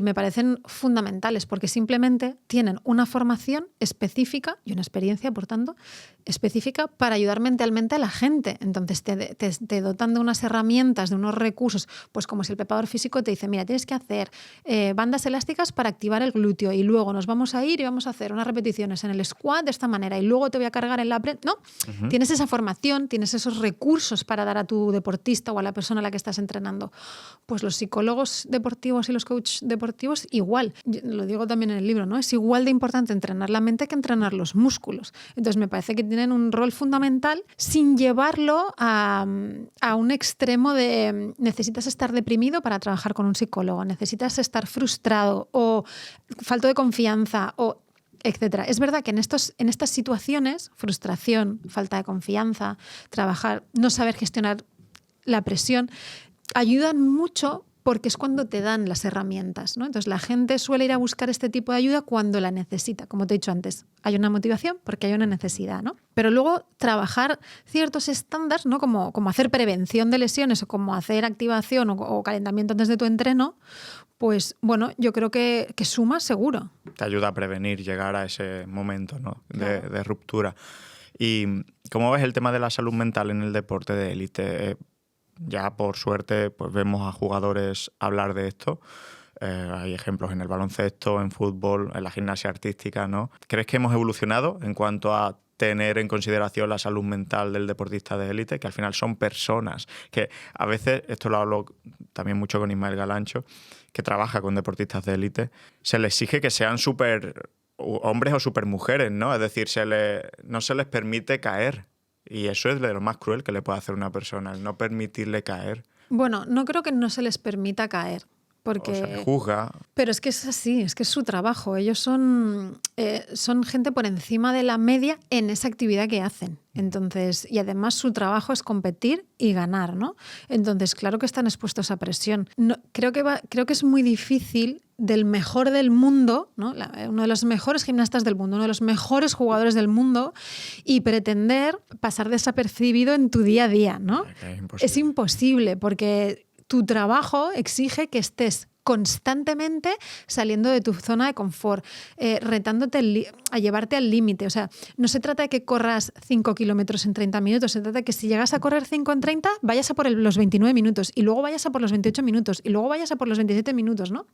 me parecen fundamentales porque simplemente tienen una formación específica y una experiencia, por tanto, específica para ayudar mentalmente a la gente. Entonces te dotan de unas herramientas, de unos recursos, pues como si el preparador físico te dice, mira, tienes que hacer bandas elásticas para activar el glúteo y luego nos vamos a ir y vamos a hacer unas repeticiones en el squat de esta manera y luego te voy a cargar en la no, tienes esa formación, tienes esos recursos para dar a tu deportista o a la persona a la que estás entrenando. Pues los psicólogos deportivos y los coaches deportivos igual, lo digo también en el libro, ¿no? Es igual de importante entrenar la mente que entrenar los músculos. Entonces me parece que tienen un rol fundamental sin llevarlo a un extremo de necesitas estar deprimido para trabajar con un psicólogo, necesitas estar frustrado o falto de confianza o etcétera. Es verdad que en estas situaciones, frustración, falta de confianza, trabajar, no saber gestionar la presión, ayudan mucho porque es cuando te dan las herramientas, ¿no? Entonces la gente suele ir a buscar este tipo de ayuda cuando la necesita. Como te he dicho antes, hay una motivación porque hay una necesidad, ¿no? Pero luego trabajar ciertos estándares, ¿no? Como hacer prevención de lesiones o como hacer activación o calentamiento antes de tu entreno, pues bueno, yo creo que suma seguro. Te ayuda a prevenir llegar a ese momento, ¿no? de ruptura. Y ¿cómo ves el tema de la salud mental en el deporte de élite? Ya por suerte pues vemos a jugadores hablar de esto. Hay ejemplos en el baloncesto, en fútbol, en la gimnasia artística, ¿no? ¿Crees que hemos evolucionado en cuanto a tener en consideración la salud mental del deportista de élite? Que al final son personas que a veces, esto lo hablo también mucho con Ismael Galancho, que trabaja con deportistas de élite, se les exige que sean súper hombres o súper mujeres, ¿no? Es decir, no se les permite caer. Y eso es de lo más cruel que le puede hacer una persona, el no permitirle caer. Bueno, no creo que no se les permita caer. Porque... O se les juzga. Pero es que es así, es que es su trabajo. Ellos son gente por encima de la media en esa actividad que hacen. Entonces, y además su trabajo es competir y ganar, ¿no? Entonces, claro que están expuestos a presión. No, creo que es muy difícil del mejor del mundo, ¿no? Uno de los mejores gimnastas del mundo, uno de los mejores jugadores del mundo, y pretender pasar desapercibido en tu día a día, ¿no? Es imposible porque tu trabajo exige que estés constantemente saliendo de tu zona de confort, retándote a llevarte al límite. O sea, no se trata de que corras 5 kilómetros en 30 minutos, se trata de que si llegas a correr 5 en 30, vayas a por los 29 minutos y luego vayas a por los 28 minutos y luego vayas a por los 27 minutos, ¿no?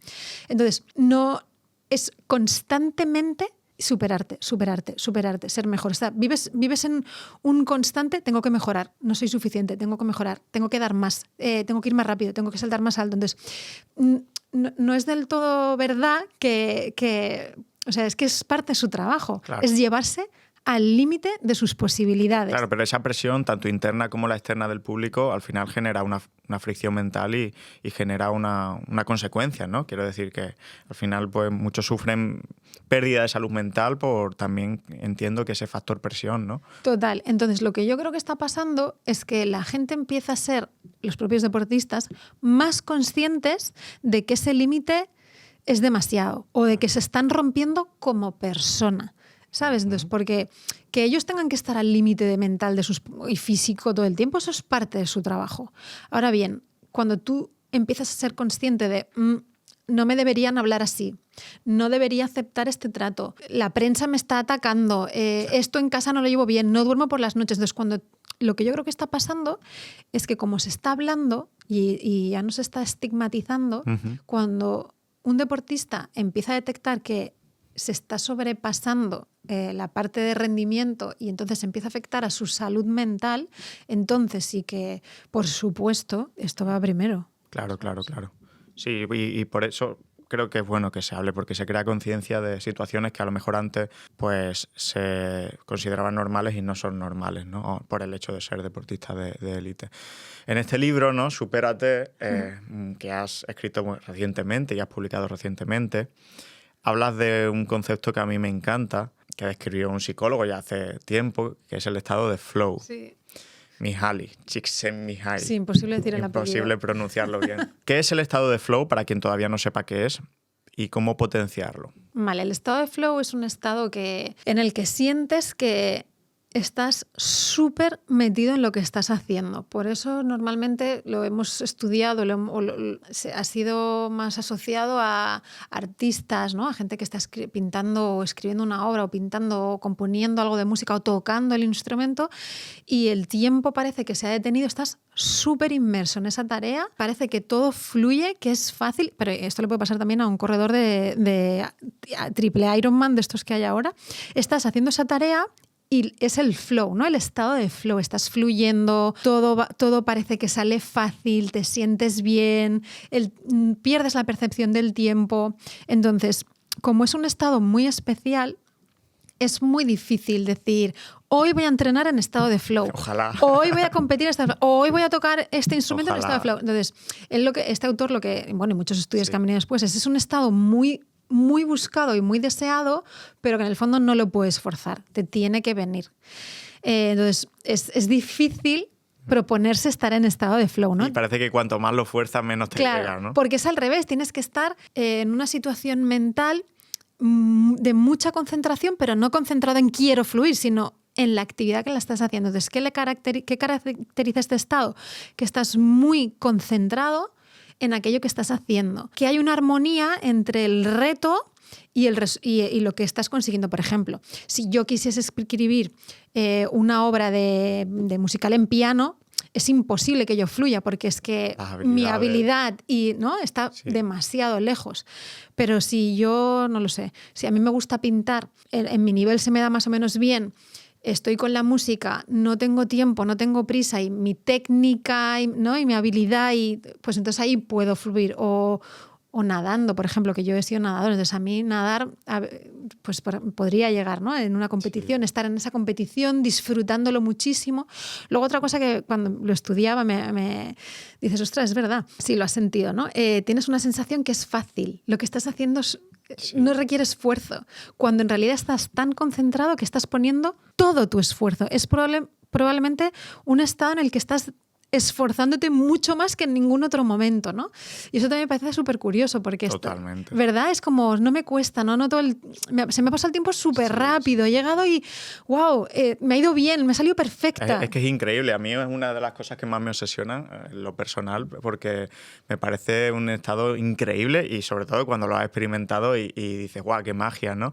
Entonces, no es constantemente superarte, ser mejor. O sea, vives en un constante, tengo que mejorar, no soy suficiente, tengo que mejorar, tengo que dar más, tengo que ir más rápido, tengo que saltar más alto. Entonces, no es del todo verdad que o sea, es que es parte de su trabajo, claro. Es llevarse al límite de sus posibilidades. Claro, pero esa presión, tanto interna como la externa del público, al final genera una fricción mental y genera una consecuencia, ¿no? Quiero decir que al final pues muchos sufren pérdida de salud mental por también, entiendo que ese factor presión, ¿no? Total. Entonces, lo que yo creo que está pasando es que la gente empieza a ser, los propios deportistas, más conscientes de que ese límite es demasiado o de que se están rompiendo como persona. ¿Sabes? Entonces, porque que ellos tengan que estar al límite mental y físico todo el tiempo, eso es parte de su trabajo. Ahora bien, cuando tú empiezas a ser consciente de no me deberían hablar así, no debería aceptar este trato, la prensa me está atacando, esto en casa no lo llevo bien, no duermo por las noches. Entonces, lo que yo creo que está pasando es que como se está hablando y ya no se está estigmatizando, cuando un deportista empieza a detectar que se está sobrepasando la parte de rendimiento y entonces empieza a afectar a su salud mental, entonces sí que, por supuesto, esto va primero. Claro. Sí, y por eso creo que es bueno que se hable, porque se crea conciencia de situaciones que a lo mejor antes pues se consideraban normales y no son normales, ¿no? Por el hecho de ser deportista de élite. En este libro, ¿no? Supérate, que has escrito recientemente y has publicado recientemente, hablas de un concepto que a mí me encanta, que describió un psicólogo ya hace tiempo, que es el estado de flow. Sí. Mihaly, Csikszentmihalyi. Sí, imposible decir el apellido. Imposible pronunciarlo bien. ¿Qué es el estado de flow, para quien todavía no sepa qué es, y cómo potenciarlo? Vale, el estado de flow es un estado en el que sientes que estás súper metido en lo que estás haciendo. Por eso normalmente lo hemos estudiado, ha sido más asociado a artistas, ¿no? A gente que está pintando o escribiendo una obra o pintando o componiendo algo de música o tocando el instrumento, y el tiempo parece que se ha detenido, estás súper inmerso en esa tarea, parece que todo fluye, que es fácil, pero esto le puede pasar también a un corredor de triple Ironman de estos que hay ahora. Estás haciendo esa tarea y es el flow, ¿no? El estado de flow. Estás fluyendo, todo parece que sale fácil, te sientes bien, pierdes la percepción del tiempo. Entonces, como es un estado muy especial, es muy difícil decir, hoy voy a entrenar en estado de flow. Ojalá. Hoy voy a competir en estado de flow. Hoy voy a tocar este instrumento en estado de flow. Entonces, este autor, y muchos estudios que han venido después, es un estado muy buscado y muy deseado, pero que en el fondo no lo puedes forzar, te tiene que venir. Entonces, es difícil proponerse estar en estado de flow, ¿no? Y parece que cuanto más lo fuerzas, menos te llega, ¿no? Porque es al revés, tienes que estar en una situación mental de mucha concentración, pero no concentrado en quiero fluir, sino en la actividad que la estás haciendo. Entonces, ¿qué caracteriza este estado? Que estás muy concentrado en aquello que estás haciendo, que hay una armonía entre el reto y lo que estás consiguiendo. Por ejemplo, si yo quisiese escribir una obra de musical en piano, es imposible que yo fluya porque es que mi habilidad ¿no? está demasiado lejos. Pero si yo, no lo sé, si a mí me gusta pintar, en mi nivel se me da más o menos bien, estoy con la música, no tengo tiempo, no tengo prisa y mi técnica, ¿no? Y mi habilidad, pues entonces ahí puedo fluir. O nadando, por ejemplo, que yo he sido nadador, entonces a mí nadar pues podría llegar, ¿no? En una competición, estar en esa competición, disfrutándolo muchísimo. Luego otra cosa que cuando lo estudiaba me dices, ostras, es verdad, sí, lo has sentido, ¿no? Tienes una sensación que es fácil, lo que estás haciendo no requiere esfuerzo, cuando en realidad estás tan concentrado que estás poniendo todo tu esfuerzo. Es probablemente un estado en el que estás esforzándote mucho más que en ningún otro momento, ¿no? Y eso también me parece súper curioso porque totalmente. ¿Verdad? Es como, no me cuesta, ¿no? Se me pasa el tiempo súper rápido. He llegado y, wow, me ha ido bien, me ha salido perfecta. Es que es increíble. A mí es una de las cosas que más me obsesionan en lo personal, porque me parece un estado increíble y sobre todo cuando lo has experimentado y dices, guau, qué magia, ¿no?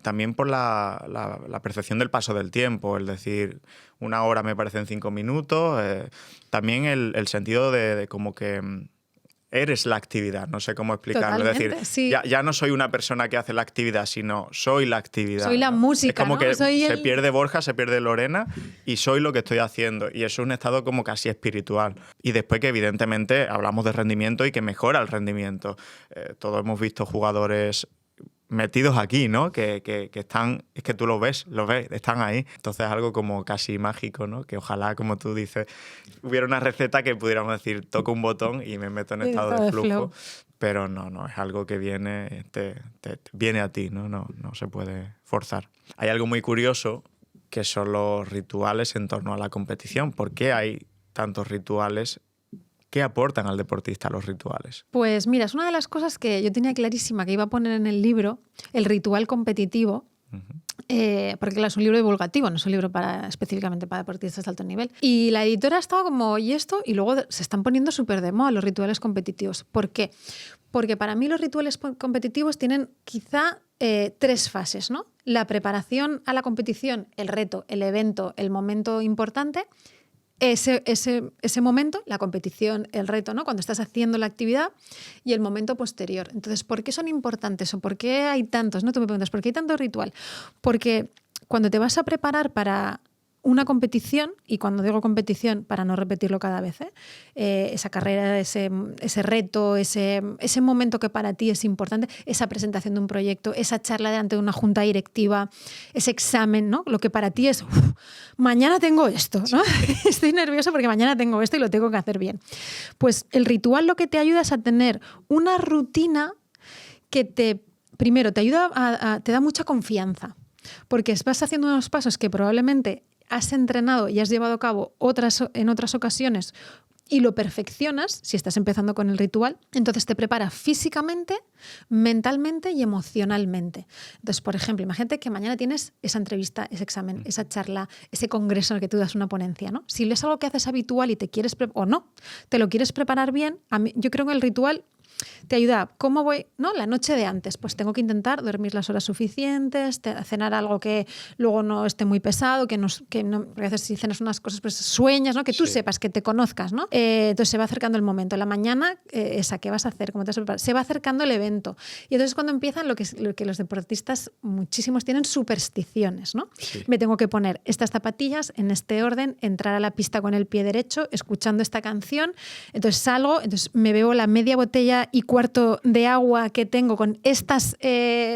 También por la percepción del paso del tiempo, es decir, una hora me parecen 5 minutos, también el sentido de como que eres la actividad, no sé cómo explicarlo. Totalmente, es decir, sí. ya no soy una persona que hace la actividad, sino soy la actividad. Soy la música, es como ¿no? que se pierde Borja, se pierde Lorena y soy lo que estoy haciendo. Y eso es un estado como casi espiritual. Y después que evidentemente hablamos de rendimiento y que mejora el rendimiento. Todos hemos visto jugadores metidos aquí, ¿no? Que están, es que tú los ves, están ahí. Entonces es algo como casi mágico, ¿no? Que ojalá, como tú dices, hubiera una receta que pudiéramos decir, toco un botón y me meto en estado de flujo. Flow. Pero no, es algo que viene, viene a ti, ¿no? No se puede forzar. Hay algo muy curioso que son los rituales en torno a la competición. ¿Por qué hay tantos rituales? ¿Qué aportan al deportista los rituales? Pues mira, es una de las cosas que yo tenía clarísima que iba a poner en el libro, el ritual competitivo, porque claro, es un libro divulgativo, no es un libro específicamente para deportistas de alto nivel. Y la editora estaba como, ¿y esto? Y luego se están poniendo súper de moda los rituales competitivos. ¿Por qué? Porque para mí los rituales competitivos tienen quizá 3 fases, ¿no? La preparación a la competición, el reto, el evento, el momento importante. Ese momento, la competición, el reto, ¿no? Cuando estás haciendo la actividad y el momento posterior. Entonces, ¿por qué son importantes o por qué hay tantos? ¿No? Tú me preguntas, ¿por qué hay tanto ritual? Porque cuando te vas a preparar para una competición, y cuando digo competición, para no repetirlo cada vez, esa carrera, ese reto, ese momento que para ti es importante, esa presentación de un proyecto, esa charla delante de una junta directiva, ese examen, ¿no? Lo que para ti es, mañana tengo esto, ¿no? Estoy nervioso porque mañana tengo esto y lo tengo que hacer bien. Pues el ritual lo que te ayuda es a tener una rutina que primero te ayuda te da mucha confianza, porque vas haciendo unos pasos que probablemente has entrenado y has llevado a cabo en otras ocasiones y lo perfeccionas, si estás empezando con el ritual, entonces te prepara físicamente, mentalmente y emocionalmente. Entonces, por ejemplo, imagínate que mañana tienes esa entrevista, ese examen, esa charla, ese congreso en el que tú das una ponencia, ¿no? Si es algo que haces habitual y te quieres o no, te lo quieres preparar bien, yo creo que el ritual te ayuda. ¿Cómo voy? ¿No? La noche de antes, pues tengo que intentar dormir las horas suficientes, cenar algo que luego no esté muy pesado, que no, a veces si cenas unas cosas, pues sueñas, ¿no? Que tú sepas, que te conozcas, ¿no? Entonces se va acercando el momento. La mañana, ¿qué vas a hacer? ¿Cómo te vas a preparar? Se va acercando el evento. Y entonces cuando empiezan lo que los deportistas, muchísimos tienen supersticiones, ¿no? Sí. Me tengo que poner estas zapatillas en este orden, entrar a la pista con el pie derecho, escuchando esta canción, entonces salgo, entonces me bebo la media botella y cuarto de agua que tengo con estas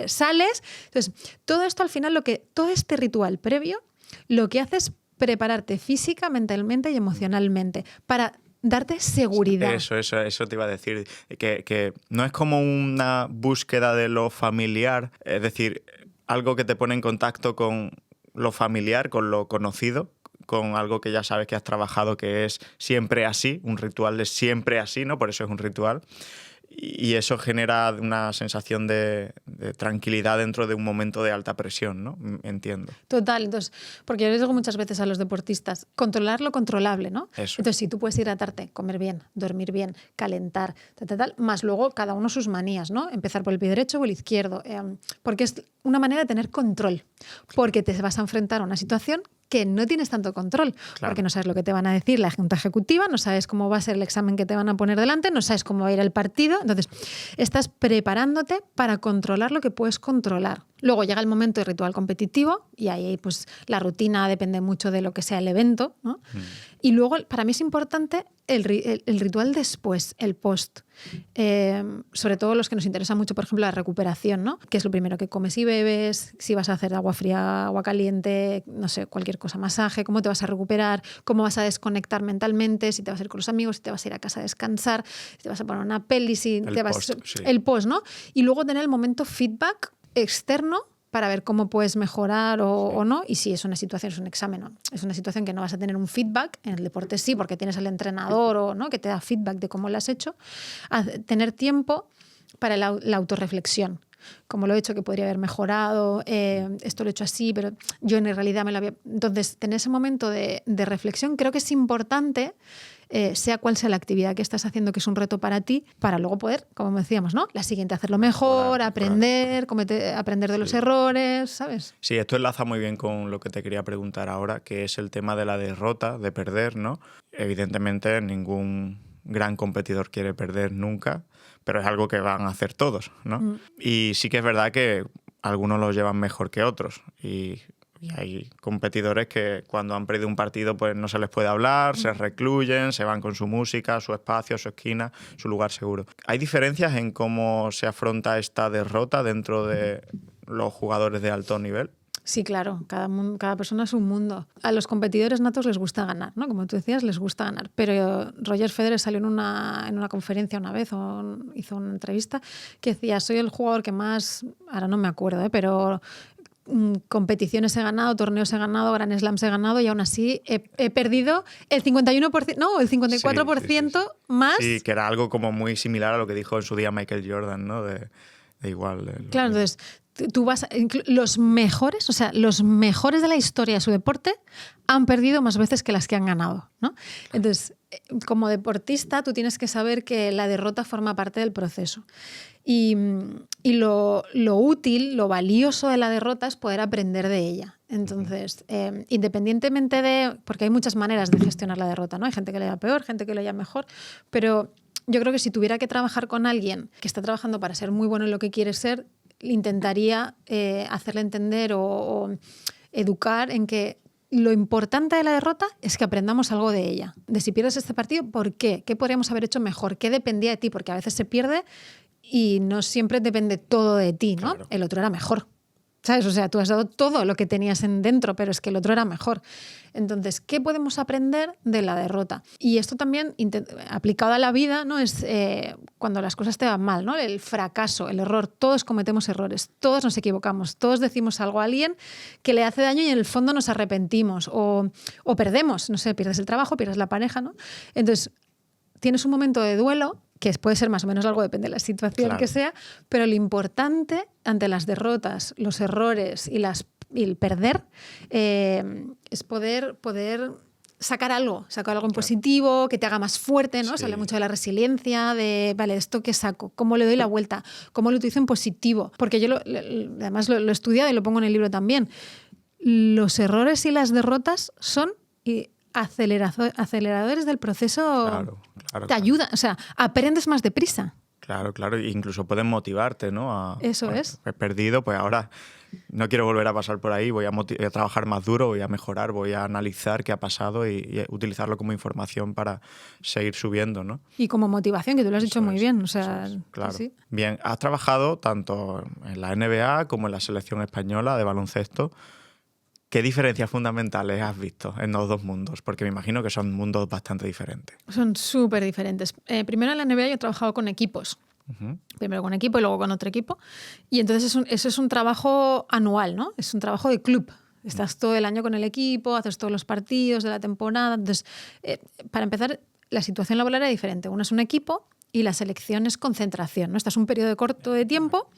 sales. Entonces, todo esto al final, todo este ritual previo, lo que hace es prepararte física, mentalmente y emocionalmente para darte seguridad. Eso te iba a decir, que no es como una búsqueda de lo familiar, es decir, algo que te pone en contacto con lo familiar, con lo conocido, con algo que ya sabes que has trabajado, que es siempre así, un ritual de siempre así, ¿no? Por eso es un ritual. Y eso genera una sensación de tranquilidad dentro de un momento de alta presión, ¿no? Entiendo. Total, entonces, porque yo les digo muchas veces a los deportistas, controlar lo controlable, ¿no? Eso. Entonces, si tú puedes hidratarte, comer bien, dormir bien, calentar, más luego cada uno sus manías, ¿no? Empezar por el pie derecho o el izquierdo, porque es una manera de tener control, porque te vas a enfrentar a una situación que no tienes tanto control, claro, porque no sabes lo que te van a decir la junta ejecutiva, no sabes cómo va a ser el examen que te van a poner delante, no sabes cómo va a ir el partido, entonces estás preparándote para controlar lo que puedes controlar. Luego llega el momento de ritual competitivo y ahí pues la rutina depende mucho de lo que sea el evento, ¿no? Y luego para mí es importante el ritual después, el post. Sobre todo los que nos interesa mucho, por ejemplo, la recuperación, ¿no? Que es lo primero que comes y bebes, si vas a hacer agua fría, agua caliente, no sé, cualquier cosa, masaje, cómo te vas a recuperar, cómo vas a desconectar mentalmente, si te vas a ir con los amigos, si te vas a ir a casa a descansar, si te vas a poner una peli, si te vas... El post, ¿no? Y luego tener el momento feedback externo para ver cómo puedes mejorar o no, y si es una situación, es un examen, ¿no? Es una situación que no vas a tener un feedback, en el deporte sí, porque tienes al entrenador o no que te da feedback de cómo lo has hecho, tener tiempo para la autorreflexión. Como lo he hecho, que podría haber mejorado, esto lo he hecho así, pero yo en realidad me lo había... Entonces, tener ese momento de reflexión creo que es importante, sea cual sea la actividad que estás haciendo, que es un reto para ti, para luego poder, como decíamos, ¿no? La siguiente hacerlo mejor, aprender de los errores, ¿sabes? Sí, esto enlaza muy bien con lo que te quería preguntar ahora, que es el tema de la derrota, de perder, ¿no? Evidentemente ningún gran competidor quiere perder nunca, pero es algo que van a hacer todos, ¿no? Y sí que es verdad que algunos lo llevan mejor que otros y hay competidores que cuando han perdido un partido pues no se les puede hablar, se recluyen, se van con su música, su espacio, su esquina, su lugar seguro. ¿Hay diferencias en cómo se afronta esta derrota dentro de los jugadores de alto nivel? Sí, claro, cada persona es un mundo. A los competidores natos les gusta ganar, ¿no? Como tú decías, les gusta ganar. Pero Roger Federer salió en una conferencia una vez o hizo una entrevista que decía, soy el jugador que más, ahora no me acuerdo, pero competiciones he ganado, torneos he ganado, Grand Slams he ganado y aún así he perdido el 51%, no, el 54% sí. Más. Sí, que era algo como muy similar a lo que dijo en su día Michael Jordan, ¿no? De igual. Claro, entonces tú vas, los mejores de la historia de su deporte han perdido más veces que las que han ganado, ¿no? Entonces, como deportista, tú tienes que saber que la derrota forma parte del proceso. Y lo útil, lo valioso de la derrota es poder aprender de ella. Entonces, independientemente de... Porque hay muchas maneras de gestionar la derrota, ¿no? Hay gente que le da peor, gente que le da mejor, pero yo creo que si tuviera que trabajar con alguien que está trabajando para ser muy bueno en lo que quiere ser, intentaría hacerle entender o educar en que lo importante de la derrota es que aprendamos algo de ella. De si pierdes este partido, ¿por qué? ¿Qué podríamos haber hecho mejor? ¿Qué dependía de ti? Porque a veces se pierde y no siempre depende todo de ti, ¿no? Claro. El otro era mejor, ¿sabes? O sea, tú has dado todo lo que tenías dentro, pero es que el otro era mejor. Entonces, ¿qué podemos aprender de la derrota? Y esto también, aplicado a la vida, ¿no? Es cuando las cosas te van mal, ¿no? El fracaso, el error. Todos cometemos errores, todos nos equivocamos, todos decimos algo a alguien que le hace daño y en el fondo nos arrepentimos o perdemos, no sé, pierdes el trabajo, pierdes la pareja, ¿no? Entonces, tienes un momento de duelo, que puede ser más o menos algo, depende de la situación que sea, pero lo importante ante las derrotas, los errores y el perder es poder sacar algo en positivo, que te haga más fuerte, ¿no? Se habla mucho de la resiliencia, de, vale, ¿esto qué saco? ¿Cómo le doy la vuelta? ¿Cómo lo utilizo en positivo? Porque yo además lo he estudiado y lo pongo en el libro también. Los errores y las derrotas son aceleradores del proceso. Claro, te ayudan, o sea, aprendes más deprisa. Claro, incluso pueden motivarte, ¿no? Eso es. He perdido, pues ahora no quiero volver a pasar por ahí, voy a trabajar más duro, voy a mejorar, voy a analizar qué ha pasado y utilizarlo como información para seguir subiendo, ¿no? Y como motivación, que tú lo has dicho muy bien. O sea, claro. Sí. Bien, has trabajado tanto en la NBA como en la selección española de baloncesto. ¿Qué diferencias fundamentales has visto en los dos mundos? Porque me imagino que son mundos bastante diferentes. Son súper diferentes. Primero en la NBA yo he trabajado con equipos. Primero con equipo y luego con otro equipo. Y entonces eso es un trabajo anual, ¿no? Es un trabajo de club. Estás todo el año con el equipo, haces todos los partidos de la temporada. Entonces, para empezar, la situación laboral era diferente. Uno es un equipo y la selección es concentración, ¿no? Estás un periodo corto de tiempo.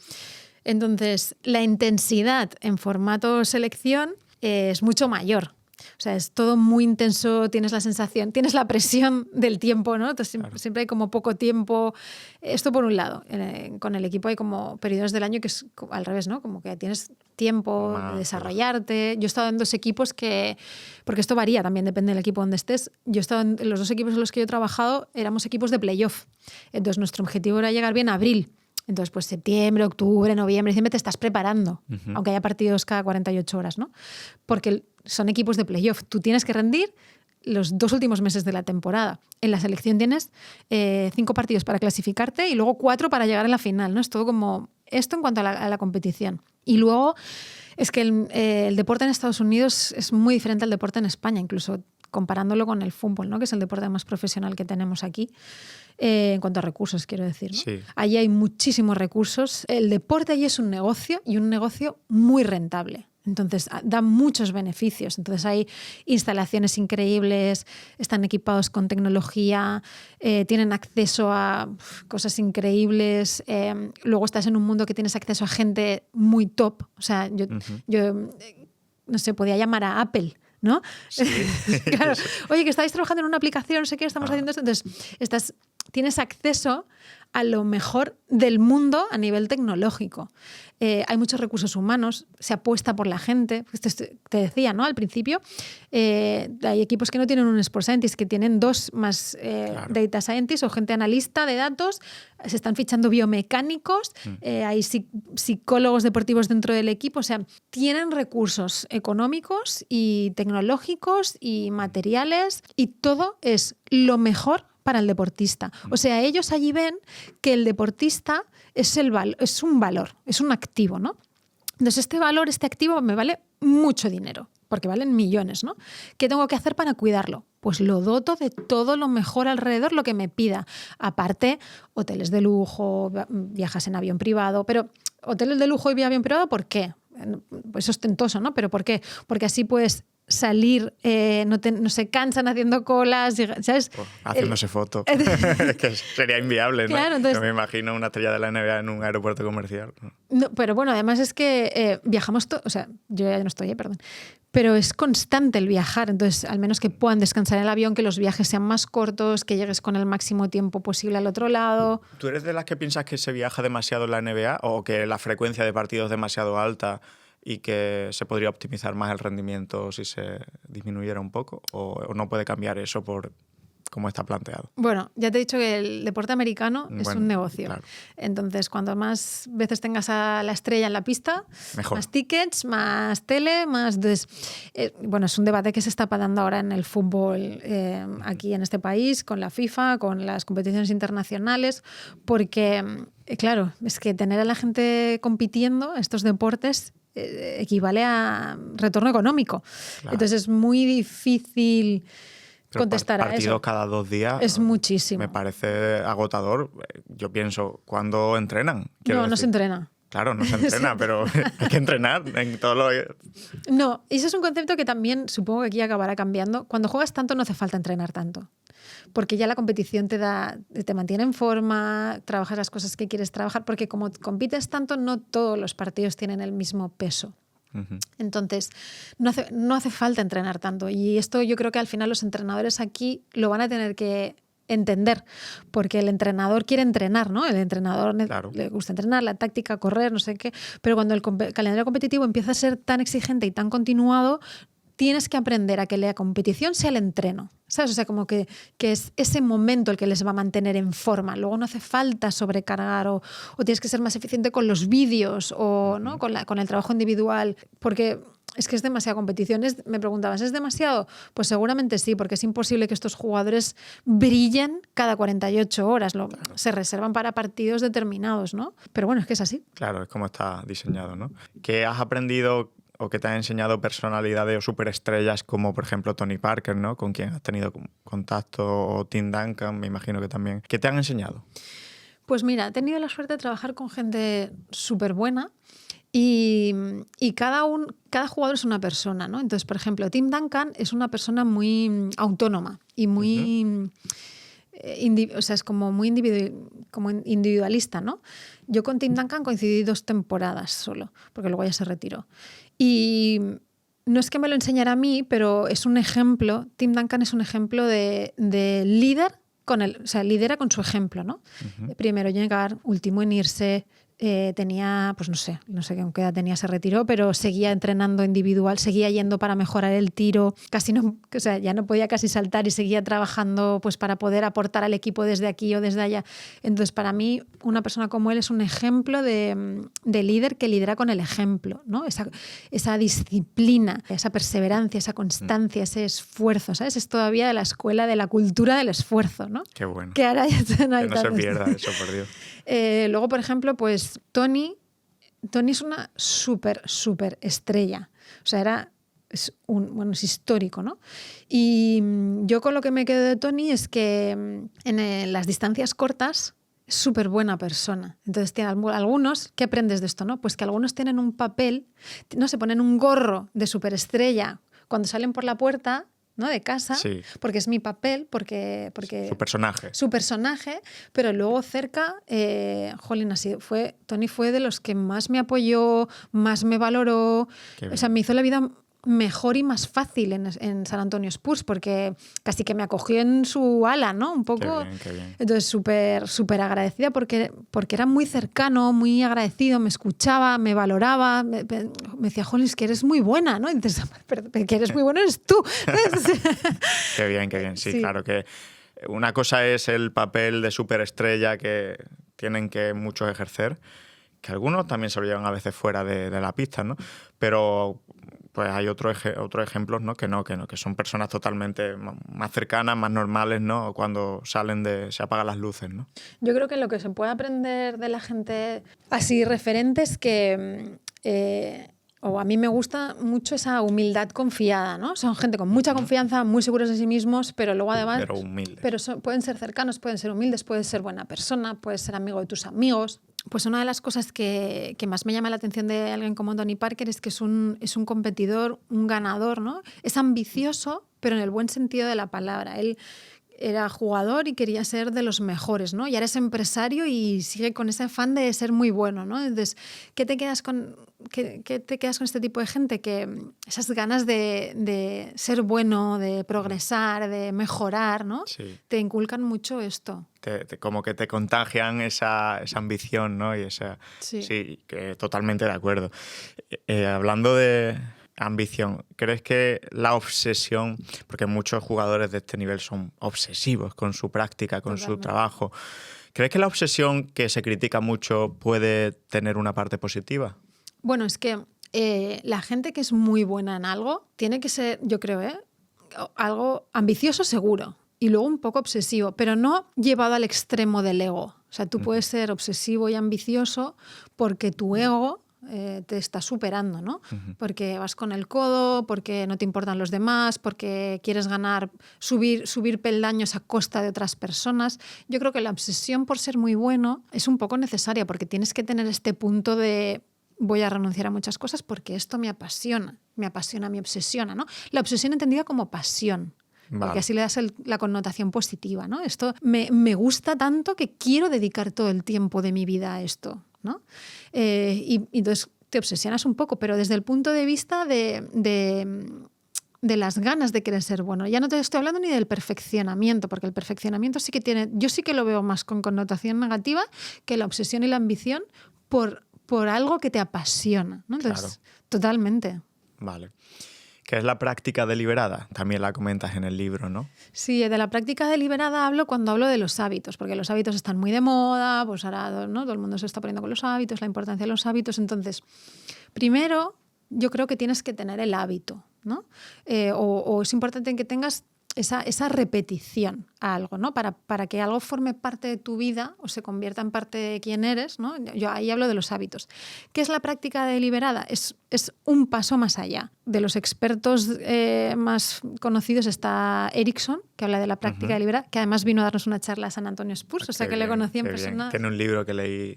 Entonces, la intensidad en formato selección es mucho mayor. O sea, es todo muy intenso, tienes la sensación, tienes la presión del tiempo, ¿no? Entonces, siempre hay como poco tiempo. Esto por un lado. Con el equipo hay como periodos del año que es al revés, ¿no? Como que tienes tiempo de desarrollarte. Yo he estado en dos equipos porque esto varía también, depende del equipo donde estés. Yo he estado en los dos equipos en los que yo he trabajado, éramos equipos de playoff. Entonces, nuestro objetivo era llegar bien a abril. Entonces, pues septiembre, octubre, noviembre, diciembre te estás preparando, aunque haya partidos cada 48 horas, ¿no? Porque son equipos de playoff. Tú tienes que rendir los 2 últimos meses de la temporada. En la selección tienes 5 partidos para clasificarte y luego 4 para llegar a la final, ¿no? Es todo como esto en cuanto a la competición. Y luego es que el deporte en Estados Unidos es muy diferente al deporte en España, incluso comparándolo con el fútbol, ¿no? Que es el deporte más profesional que tenemos aquí. En cuanto a recursos, quiero decir, ¿no? Sí. Allí hay muchísimos recursos. El deporte allí es un negocio y un negocio muy rentable. Entonces, da muchos beneficios. Entonces, hay instalaciones increíbles, están equipados con tecnología, tienen acceso a cosas increíbles. Luego estás en un mundo que tienes acceso a gente muy top. O sea, yo no sé, podía llamar a Apple, ¿no? Sí. Claro. Oye, que estáis trabajando en una aplicación, no sé qué, estamos haciendo esto. Entonces, tienes acceso a lo mejor del mundo a nivel tecnológico. Hay muchos recursos humanos, se apuesta por la gente. Te decía, ¿no? Al principio, hay equipos que no tienen un Sport Scientist, que tienen 2 más Data Scientists o gente analista de datos. Se están fichando biomecánicos, hay psicólogos deportivos dentro del equipo. O sea, tienen recursos económicos y tecnológicos y materiales y todo es lo mejor para el deportista. O sea, ellos allí ven que el deportista es un valor, es un activo, ¿no? Entonces, este activo me vale mucho dinero, porque valen millones, ¿no? ¿Qué tengo que hacer para cuidarlo? Pues lo doto de todo lo mejor alrededor, lo que me pida. Aparte, hoteles de lujo, viajas en avión privado, pero hoteles de lujo y avión privado, ¿por qué? Pues es ostentoso, ¿no? ¿Pero por qué? Porque así puedes salir, no se cansan haciendo colas, ¿sabes? Haciéndose fotos. Que sería inviable, ¿no? Claro, entonces, no me imagino una estrella de la NBA en un aeropuerto comercial. No, pero bueno, además es que viajamos, o sea, yo ya no estoy, perdón, pero es constante el viajar, entonces al menos que puedan descansar en el avión, que los viajes sean más cortos, que llegues con el máximo tiempo posible al otro lado. ¿Tú eres de las que piensas que se viaja demasiado en la NBA o que la frecuencia de partidos es demasiado alta y que se podría optimizar más el rendimiento si se disminuyera un poco? ¿O no puede cambiar eso por cómo está planteado? Bueno, ya te he dicho que el deporte americano es un negocio. Claro. Entonces, cuanto más veces tengas a la estrella en la pista, mejor. Más tickets, más tele, más... Entonces, bueno, es un debate que se está dando ahora en el fútbol aquí en este país, con la FIFA, con las competiciones internacionales, porque, claro, es que tener a la gente compitiendo estos deportes equivale a retorno económico. Claro. Entonces, es muy difícil contestar a eso. Partidos cada 2 días es muchísimo. Me parece agotador. Yo pienso, ¿cuándo entrenan? No se entrena. Claro, no se entrena, pero hay que entrenar en todo lo... No, ese es un concepto que también supongo que aquí acabará cambiando. Cuando juegas tanto no hace falta entrenar tanto. porque ya la competición te mantiene en forma, trabajas las cosas que quieres trabajar, porque como compites tanto, no todos los partidos tienen el mismo peso. Entonces, no hace falta entrenar tanto. Y esto yo creo que al final los entrenadores aquí lo van a tener que entender, porque el entrenador quiere entrenar, ¿no? El entrenador le gusta entrenar, la táctica, correr, no sé qué, pero cuando el calendario competitivo empieza a ser tan exigente y tan continuado, tienes que aprender a que la competición sea el entreno, ¿sabes? O sea, como que es ese momento el que les va a mantener en forma. Luego no hace falta sobrecargar o tienes que ser más eficiente con los vídeos o ¿no? con el trabajo individual, porque es que es demasiada competición. Me preguntabas, ¿es demasiado? Pues seguramente sí, porque es imposible que estos jugadores brillen cada 48 horas. Se reservan para partidos determinados, ¿no? Pero bueno, es que es así. Claro, es como está diseñado, ¿no? ¿Qué has aprendido o que te han enseñado personalidades o superestrellas como, por ejemplo, Tony Parker, ¿no? Con quien has tenido contacto, o Tim Duncan, me imagino que también. ¿Qué te han enseñado? Pues mira, he tenido la suerte de trabajar con gente súper buena y cada jugador es una persona, ¿no? Entonces, por ejemplo, Tim Duncan es una persona muy autónoma y muy... o sea, es como muy individualista, ¿no? Yo con Tim Duncan coincidí 2 temporadas solo, porque luego ya se retiró. Y no es que me lo enseñara a mí, pero es un ejemplo, Tim Duncan es un ejemplo de líder, o sea, lidera con su ejemplo, ¿no? Primero llegar, último en irse, tenía, pues no sé con qué edad tenía, se retiró, pero seguía entrenando individual, seguía yendo para mejorar el tiro, o sea, ya no podía casi saltar y seguía trabajando pues para poder aportar al equipo desde aquí o desde allá. Entonces, para mí, una persona como él es un ejemplo de líder que lidera con el ejemplo, ¿no? Esa disciplina, esa perseverancia, esa constancia, ese esfuerzo, ¿sabes? Es todavía de la escuela de la cultura del esfuerzo, ¿no? Qué bueno. Que ahora ya no hay que no se pierda eso, por Dios. Luego, por ejemplo, pues Tony es una súper estrella. O sea, es histórico, ¿no? Y yo con lo que me quedo de Tony es que en las distancias cortas es súper buena persona. Entonces, tiene algunos, ¿qué aprendes de esto, no? Pues que algunos tienen un papel, no se ponen un gorro de superestrella cuando salen por la puerta, ¿no? De casa, sí. Porque es mi papel, porque su personaje, pero luego cerca, Tony fue de los que más me apoyó, más me valoró, o sea, me hizo la vida mejor y más fácil en San Antonio Spurs, porque casi que me acogió en su ala, ¿no? Un poco. Qué bien. Entonces, súper agradecida porque era muy cercano, muy agradecido, me escuchaba, me valoraba, me decía, Jolín, es que eres muy buena, ¿no? Y dices, pero que eres muy bueno eres tú. Qué bien. Sí, claro que una cosa es el papel de superestrella que tienen que muchos ejercer, que algunos también se lo llevan a veces fuera de la pista, ¿no? Pero pues hay otros ejemplos, ¿no? Que son personas totalmente más cercanas, más normales, ¿no? Cuando se apagan las luces, ¿no? Yo creo que lo que se puede aprender de la gente así referentes que... a mí me gusta mucho esa humildad confiada, ¿no? Son gente con mucha confianza, muy seguros de sí mismos, pero luego además... Pero humildes. Pero pueden ser cercanos, pueden ser humildes, puedes ser buena persona, puedes ser amigo de tus amigos. Pues una de las cosas que más me llama la atención de alguien como Tony Parker es que es un competidor, un ganador, ¿no? Es ambicioso, pero en el buen sentido de la palabra. Él era jugador y quería ser de los mejores, ¿no? Y ahora es empresario y sigue con ese afán de ser muy bueno, ¿no? Entonces, ¿qué te quedas con este tipo de gente? Que esas ganas de ser bueno, de progresar, de mejorar, ¿no? Sí. Te inculcan mucho esto. Como que te contagian esa ambición, ¿no? Y sí, que totalmente de acuerdo. Hablando de ambición, ¿crees que la obsesión, porque muchos jugadores de este nivel son obsesivos con su práctica, con su trabajo, ¿crees que la obsesión, que se critica mucho, puede tener una parte positiva? Bueno, es que la gente que es muy buena en algo tiene que ser, yo creo, algo ambicioso seguro y luego un poco obsesivo, pero no llevado al extremo del ego. O sea, tú puedes ser obsesivo y ambicioso porque tu ego te está superando, ¿no? Porque vas con el codo, porque no te importan los demás, porque quieres ganar, subir peldaños a costa de otras personas. Yo creo que la obsesión por ser muy bueno es un poco necesaria porque tienes que tener este punto de voy a renunciar a muchas cosas porque esto me apasiona, me obsesiona, ¿no? La obsesión entendida como pasión. porque así le das la connotación positiva, ¿no? Esto me gusta tanto que quiero dedicar todo el tiempo de mi vida a esto, ¿no? Y entonces te obsesionas un poco, pero desde el punto de vista de las ganas de querer ser bueno. Ya no te estoy hablando ni del perfeccionamiento, porque el perfeccionamiento yo sí que lo veo más con connotación negativa que la obsesión y la ambición por algo que te apasiona, ¿no? Entonces, totalmente. Vale. ¿Qué es la práctica deliberada? También la comentas en el libro, ¿no? Sí, de la práctica deliberada hablo cuando hablo de los hábitos, porque los hábitos están muy de moda, pues ahora, ¿no?, todo el mundo se está poniendo con los hábitos, la importancia de los hábitos. Entonces, primero, yo creo que tienes que tener el hábito, ¿no? O es importante que tengas esa repetición a algo, ¿no? Para que algo forme parte de tu vida o se convierta en parte de quién eres, ¿no? Yo ahí hablo de los hábitos. ¿Qué es la práctica deliberada? Es un paso más allá. De los expertos más conocidos está Erickson, que habla de la práctica deliberada, que además vino a darnos una charla a San Antonio Spurs, o sea que le conocí en persona. Tiene un libro que leí.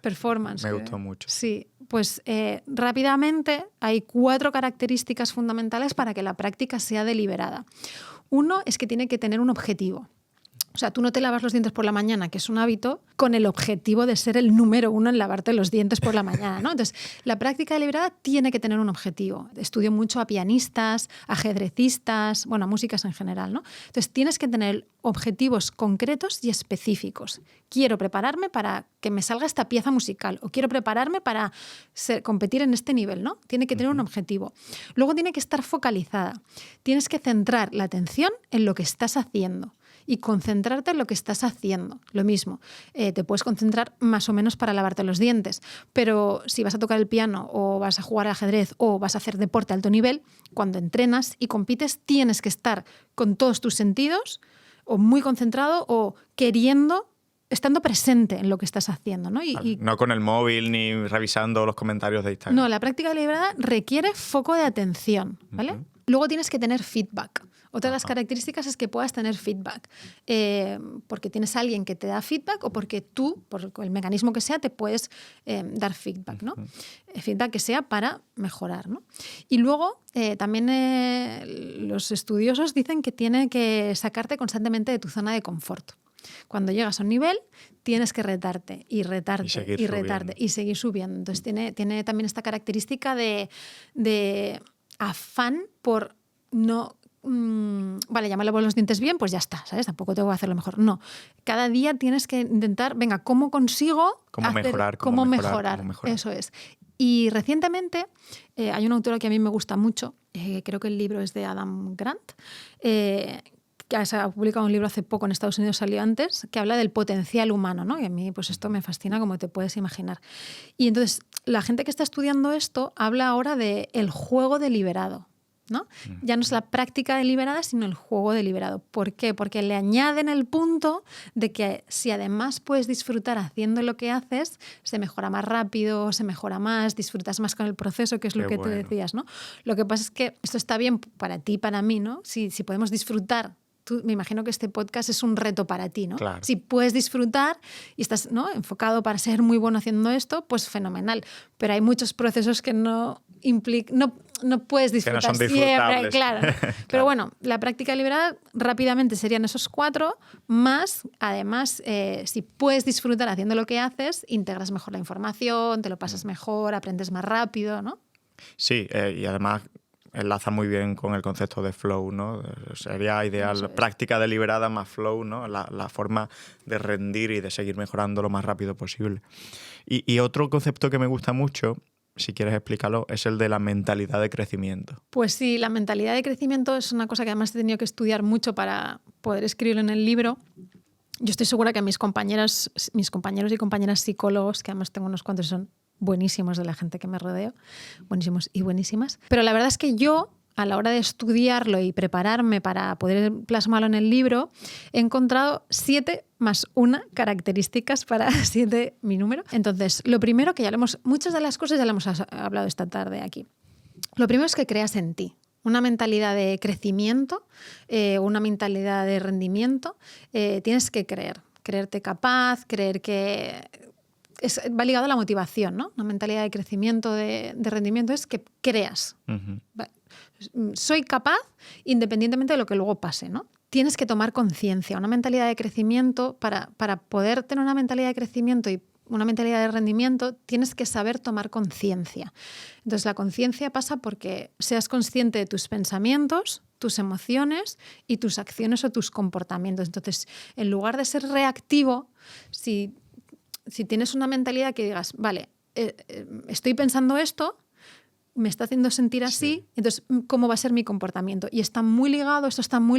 Performance. Me gustó mucho. Sí, pues rápidamente hay 4 características fundamentales para que la práctica sea deliberada. Uno es que tiene que tener un objetivo. O sea, tú no te lavas los dientes por la mañana, que es un hábito, con el objetivo de ser el número 1 en lavarte los dientes por la mañana, ¿no? Entonces, la práctica deliberada tiene que tener un objetivo. Estudio mucho a pianistas, ajedrecistas, bueno, a músicas en general, ¿no? Entonces, tienes que tener objetivos concretos y específicos. Quiero prepararme para que me salga esta pieza musical o quiero prepararme para competir en este nivel, ¿no? Tiene que tener un objetivo. Luego tiene que estar focalizada. Tienes que centrar la atención en lo que estás haciendo y concentrarte en lo que estás haciendo. Lo mismo, te puedes concentrar más o menos para lavarte los dientes, pero si vas a tocar el piano o vas a jugar al ajedrez o vas a hacer deporte a alto nivel, cuando entrenas y compites tienes que estar con todos tus sentidos o muy concentrado o estando presente en lo que estás haciendo, ¿no? No con el móvil ni revisando los comentarios de Instagram. No, la práctica deliberada requiere foco de atención, ¿vale? Luego tienes que tener feedback. Otra de las características es que puedas tener feedback, porque tienes a alguien que te da feedback o porque tú, por el mecanismo que sea, te puedes dar feedback, ¿no? Feedback que sea para mejorar, ¿no? Y luego también los estudiosos dicen que tiene que sacarte constantemente de tu zona de confort. Cuando llegas a un nivel, tienes que retarte y retarte y seguir subiendo. Entonces tiene también esta característica de afán por no... vale, ya me lavo los dientes bien, pues ya está, ¿sabes? Tampoco tengo que hacerlo mejor. No, cada día tienes que intentar, venga, ¿cómo consigo cómo mejorar? Eso es. Y recientemente hay una autora que a mí me gusta mucho, creo que el libro es de Adam Grant, que se ha publicado un libro hace poco en Estados Unidos, salió antes, que habla del potencial humano, ¿no? Y a mí pues esto me fascina, como te puedes imaginar. Y entonces la gente que está estudiando esto habla ahora del juego deliberado, ¿no? Ya no es la práctica deliberada, sino el juego deliberado. ¿Por qué? Porque le añaden el punto de que si además puedes disfrutar haciendo lo que haces, se mejora más rápido, se mejora más, disfrutas más con el proceso, que es lo que tú decías, ¿no? Lo que pasa es que esto está bien para ti y para mí, ¿no? Si podemos disfrutar. Me imagino que este podcast es un reto para ti, ¿no? Claro. Si puedes disfrutar y estás, ¿no?, enfocado para ser muy bueno haciendo esto, pues fenomenal. Pero hay muchos procesos que no puedes disfrutar que no son siempre, claro. Pero bueno, la práctica deliberada rápidamente serían esos 4, más, además, si puedes disfrutar haciendo lo que haces, integras mejor la información, te lo pasas mejor, aprendes más rápido, ¿no? Sí, y además enlaza muy bien con el concepto de flow, ¿no? Sería ideal práctica deliberada más flow, ¿no? La forma de rendir y de seguir mejorando lo más rápido posible. Y otro concepto que me gusta mucho, si quieres explícalo, es el de la mentalidad de crecimiento. Pues sí, la mentalidad de crecimiento es una cosa que además he tenido que estudiar mucho para poder escribirlo en el libro. Yo estoy segura que mis compañeros y compañeras psicólogos, que además tengo unos cuantos, son buenísimos de la gente que me rodeo, buenísimos y buenísimas. Pero la verdad es que yo, a la hora de estudiarlo y prepararme para poder plasmarlo en el libro, he encontrado 7 más 1 características para 7, mi número. Entonces, lo primero que muchas de las cosas ya lo hemos hablado esta tarde aquí. Lo primero es que creas en ti. Una mentalidad de crecimiento, una mentalidad de rendimiento. Tienes que creerte capaz, creer que... va ligado a la motivación, ¿no? Una mentalidad de crecimiento, de rendimiento, es que creas. soy capaz independientemente de lo que luego pase, ¿no? Tienes que tomar conciencia, una mentalidad de crecimiento. Para poder tener una mentalidad de crecimiento y una mentalidad de rendimiento, tienes que saber tomar conciencia. Entonces, la conciencia pasa porque seas consciente de tus pensamientos, tus emociones y tus acciones o tus comportamientos. Entonces, en lugar de ser reactivo, si tienes una mentalidad que digas, vale, estoy pensando esto, me está haciendo sentir así, sí. Entonces, ¿cómo va a ser mi comportamiento? Y esto está muy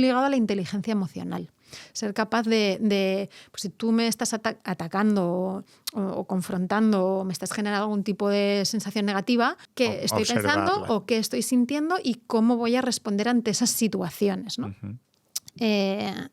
ligado a la inteligencia emocional. Ser capaz de pues si tú me estás atacando o confrontando o me estás generando algún tipo de sensación negativa, ¿qué estoy pensando o qué estoy sintiendo y cómo voy a responder ante esas situaciones, ¿no? Uh-huh.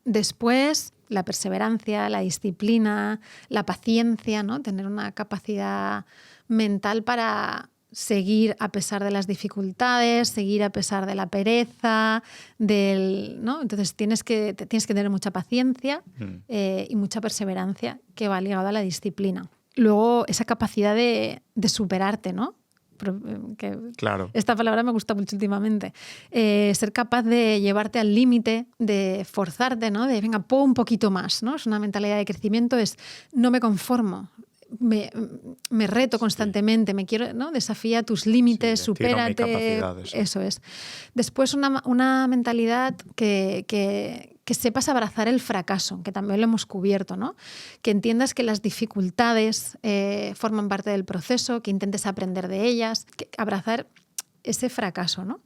Después, la perseverancia, la disciplina, la paciencia, ¿no? Tener una capacidad mental para seguir a pesar de las dificultades, seguir a pesar de la pereza, ¿no? Entonces tienes que tener mucha paciencia y mucha perseverancia, que va ligado a la disciplina. Luego, esa capacidad de superarte, ¿no? Claro. Esta palabra me gusta mucho últimamente. Ser capaz de llevarte al límite, de forzarte, ¿no? De venga, pon un poquito más, ¿no? Es una mentalidad de crecimiento, no me conformo. Me reto constantemente, me quiero, ¿no? Desafía tus límites, supérate. Eso es. Después, una mentalidad que sepas abrazar el fracaso, que también lo hemos cubierto, ¿no? Que entiendas que las dificultades forman parte del proceso, que intentes aprender de ellas, abrazar ese fracaso, ¿no?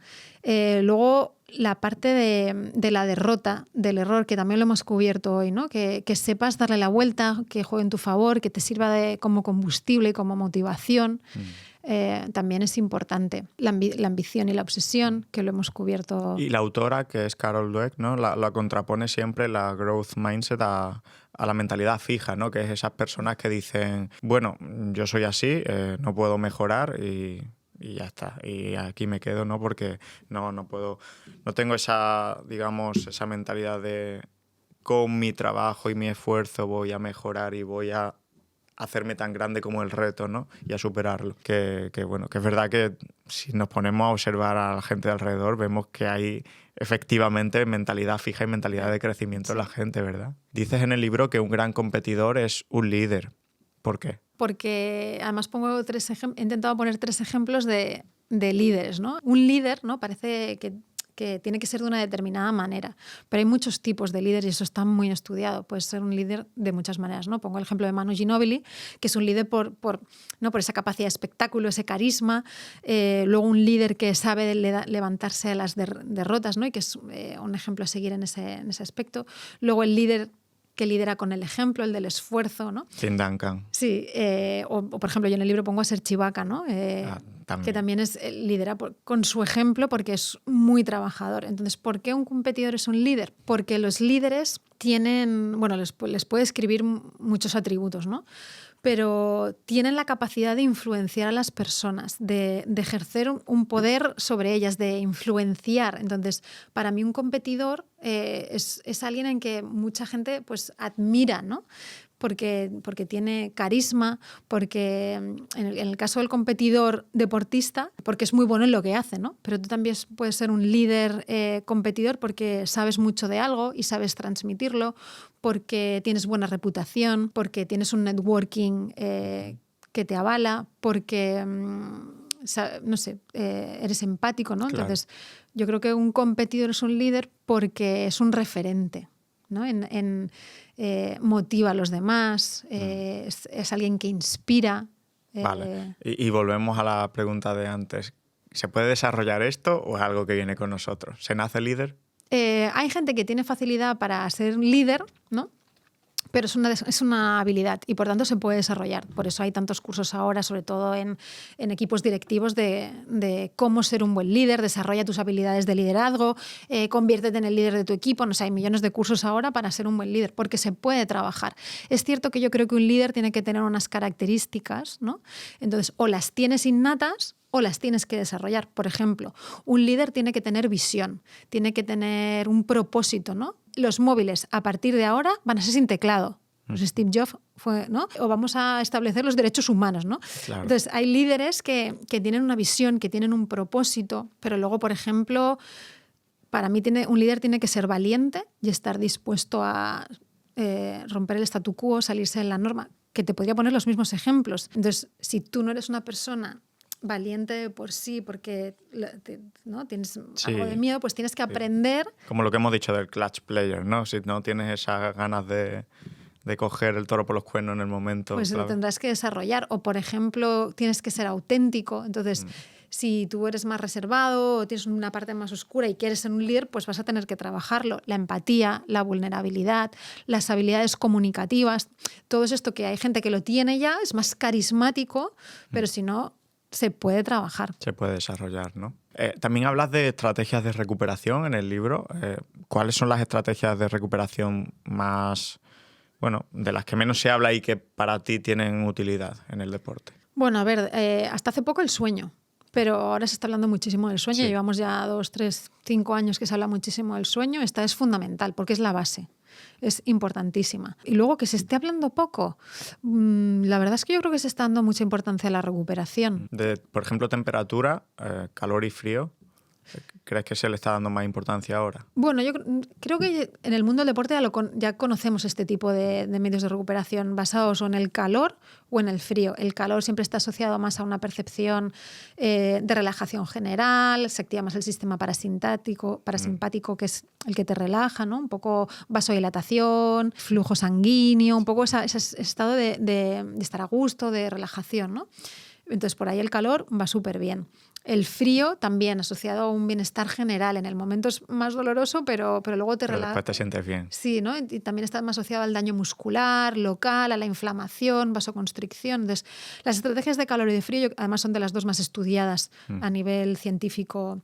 Luego, la parte de la derrota, del error, que también lo hemos cubierto hoy, ¿no? Que sepas darle la vuelta, que juegue en tu favor, que te sirva como combustible y como motivación. También es importante. La ambición y la obsesión, que lo hemos cubierto. Y la autora, que es Carol Dweck, ¿no? La contrapone siempre la growth mindset a la mentalidad fija, ¿no? Que es esas personas que dicen, bueno, yo soy así, no puedo mejorar y ya está, y aquí me quedo, ¿no? Porque no puedo, no tengo esa, digamos, esa mentalidad de con mi trabajo y mi esfuerzo voy a mejorar y voy a hacerme tan grande como el reto, ¿no? Y a superarlo. Que bueno, que es verdad que si nos ponemos a observar a la gente de alrededor, vemos que hay efectivamente mentalidad fija y mentalidad de crecimiento en la gente, ¿verdad? Dices en el libro que un gran competidor es un líder. ¿Por qué? Porque además he intentado poner 3 ejemplos de líderes, ¿no? Un líder, ¿no? Parece que tiene que ser de una determinada manera, pero hay muchos tipos de líderes y eso está muy estudiado. Puedes ser un líder de muchas maneras, ¿no? Pongo el ejemplo de Manu Ginóbili, que es un líder por esa capacidad de espectáculo, ese carisma. Luego un líder que sabe levantarse a las derrotas, ¿no? Y que es un ejemplo a seguir en ese aspecto. Luego el líder que lidera con el ejemplo, el del esfuerzo, ¿no? Tim Duncan. Sí, o por ejemplo, yo en el libro pongo a Serge Ibaka, ¿no? Que también lidera con su ejemplo porque es muy trabajador. Entonces, ¿por qué un competidor es un líder? Porque los líderes tienen, bueno, les puede escribir muchos atributos, ¿no? Pero tienen la capacidad de influenciar a las personas, de ejercer un poder sobre ellas, de influenciar. Entonces, para mí un competidor es alguien en que mucha gente pues admira, ¿no? Porque tiene carisma, porque en el caso del competidor deportista, porque es muy bueno en lo que hace, ¿no? Pero tú también puedes ser un líder competidor porque sabes mucho de algo y sabes transmitirlo, porque tienes buena reputación, porque tienes un networking que te avala, porque no sé, eres empático, ¿no? Claro. Entonces, yo creo que un competidor es un líder porque es un referente, ¿no? Motiva a los demás, es alguien que inspira. Vale. Y volvemos a la pregunta de antes. ¿Se puede desarrollar esto o es algo que viene con nosotros? ¿Se nace líder? Hay gente que tiene facilidad para ser líder, ¿no? Pero es una habilidad y por tanto se puede desarrollar. Por eso hay tantos cursos ahora, sobre todo en equipos directivos, de cómo ser un buen líder, desarrolla tus habilidades de liderazgo, conviértete en el líder de tu equipo. No sé, hay millones de cursos ahora para ser un buen líder, porque se puede trabajar. Es cierto que yo creo que un líder tiene que tener unas características, ¿no? Entonces, o las tienes innatas o las tienes que desarrollar. Por ejemplo, un líder tiene que tener visión, tiene que tener un propósito, ¿no? Los móviles, a partir de ahora, van a ser sin teclado. Pues Steve Jobs ¿no? O vamos a establecer los derechos humanos, ¿no? Claro. Entonces, hay líderes que tienen una visión, que tienen un propósito, pero luego, por ejemplo, para mí un líder tiene que ser valiente y estar dispuesto a romper el statu quo, salirse de la norma, que te podría poner los mismos ejemplos. Entonces, si tú no eres una persona valiente por sí, porque ¿no? tienes algo de miedo, pues tienes que aprender. Como lo que hemos dicho del clutch player, ¿no? Si no tienes esas ganas de coger el toro por los cuernos en el momento. Pues lo tendrás que desarrollar. O, por ejemplo, tienes que ser auténtico. Entonces, si tú eres más reservado o tienes una parte más oscura y quieres ser un líder, pues vas a tener que trabajarlo. La empatía, la vulnerabilidad, las habilidades comunicativas, todo esto que hay gente que lo tiene ya, es más carismático, pero si no, se puede trabajar. Se puede desarrollar, ¿no? También hablas de estrategias de recuperación en el libro. ¿Cuáles son las estrategias de recuperación más, de las que menos se habla y que para ti tienen utilidad en el deporte? Bueno, a ver, hasta hace poco el sueño. Pero ahora se está hablando muchísimo del sueño. Sí. Llevamos ya 2, 3, 5 años que se habla muchísimo del sueño. Esta es fundamental porque es la base. Es importantísima. Y luego que se esté hablando poco, la verdad es que yo creo que se está dando mucha importancia a la recuperación. Por ejemplo, temperatura, calor y frío. ¿Crees que se le está dando más importancia ahora? Bueno, yo creo que en el mundo del deporte ya conocemos este tipo de medios de recuperación basados o en el calor o en el frío. El calor siempre está asociado más a una percepción de relajación general, se activa más el sistema parasimpático, que es el que te relaja, ¿no? Un poco vasodilatación, flujo sanguíneo, un poco ese estado de estar a gusto, de relajación, ¿no? Entonces, por ahí el calor va súper bien. El frío también asociado a un bienestar general. En el momento es más doloroso, pero luego te relaja. Después te sientes bien. Sí, ¿no? Y también está más asociado al daño muscular, local, a la inflamación, vasoconstricción. Entonces, las estrategias de calor y de frío, además, son de las dos más estudiadas a nivel científico.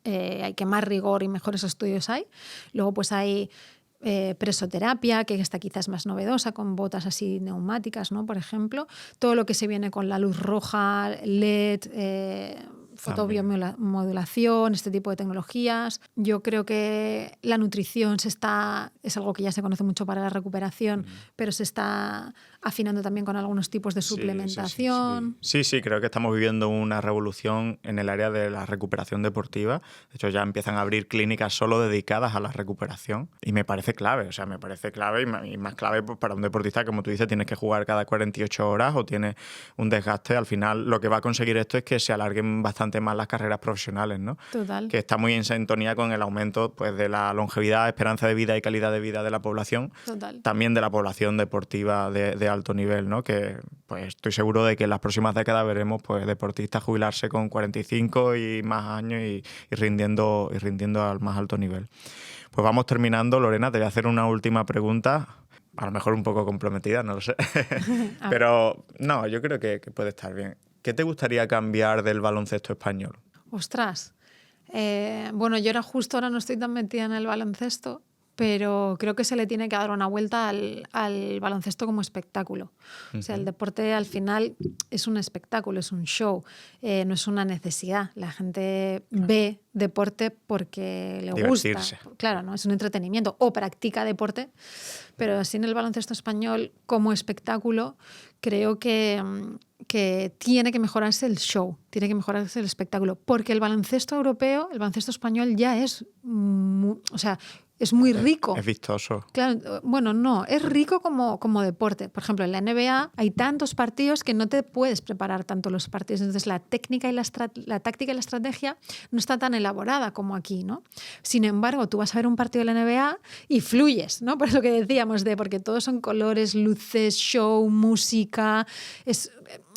Hay que más rigor y mejores estudios hay. Luego, pues hay presoterapia, que esta quizás es más novedosa, con botas así neumáticas, ¿no? Por ejemplo. Todo lo que se viene con la luz roja, LED, fotobiomodulación, este tipo de tecnologías. Yo creo que la nutrición es algo que ya se conoce mucho para la recuperación, pero se está afinando también con algunos tipos de suplementación. Sí, creo que estamos viviendo una revolución en el área de la recuperación deportiva. De hecho, ya empiezan a abrir clínicas solo dedicadas a la recuperación y me parece clave, y más clave pues, para un deportista, como tú dices, tienes que jugar cada 48 horas o tienes un desgaste. Al final, lo que va a conseguir esto es que se alarguen bastante más las carreras profesionales, ¿no? Total. Que está muy en sintonía con el aumento pues, de la longevidad, esperanza de vida y calidad de vida de la población. Total. También de la población deportiva de alto nivel, ¿no? Que pues, estoy seguro de que en las próximas décadas veremos pues, deportistas jubilarse con 45 y más años y rindiendo al más alto nivel. Pues vamos terminando. Lorena, te voy a hacer una última pregunta. A lo mejor un poco comprometida, no lo sé. Pero no, yo creo que puede estar bien. ¿Qué te gustaría cambiar del baloncesto español? Ostras. Bueno, yo ahora no estoy tan metida en el baloncesto, pero creo que se le tiene que dar una vuelta al baloncesto como espectáculo. O sea, el deporte al final es un espectáculo, es un show, no es una necesidad. La gente ve deporte porque le divertirse. Gusta. Claro, ¿no? Es un entretenimiento o practica deporte, pero así en el baloncesto español como espectáculo creo que tiene que mejorarse el show, tiene que mejorarse el espectáculo, porque el baloncesto europeo, el baloncesto español ya es muy rico. Es vistoso. Claro, bueno, no, es rico como deporte. Por ejemplo, en la NBA hay tantos partidos que no te puedes preparar tanto los partidos. Entonces, la táctica y la estrategia no está tan elaborada como aquí, ¿no? Sin embargo, tú vas a ver un partido de la NBA y fluyes, ¿no? Por lo que decíamos porque todos son colores, luces, show, música.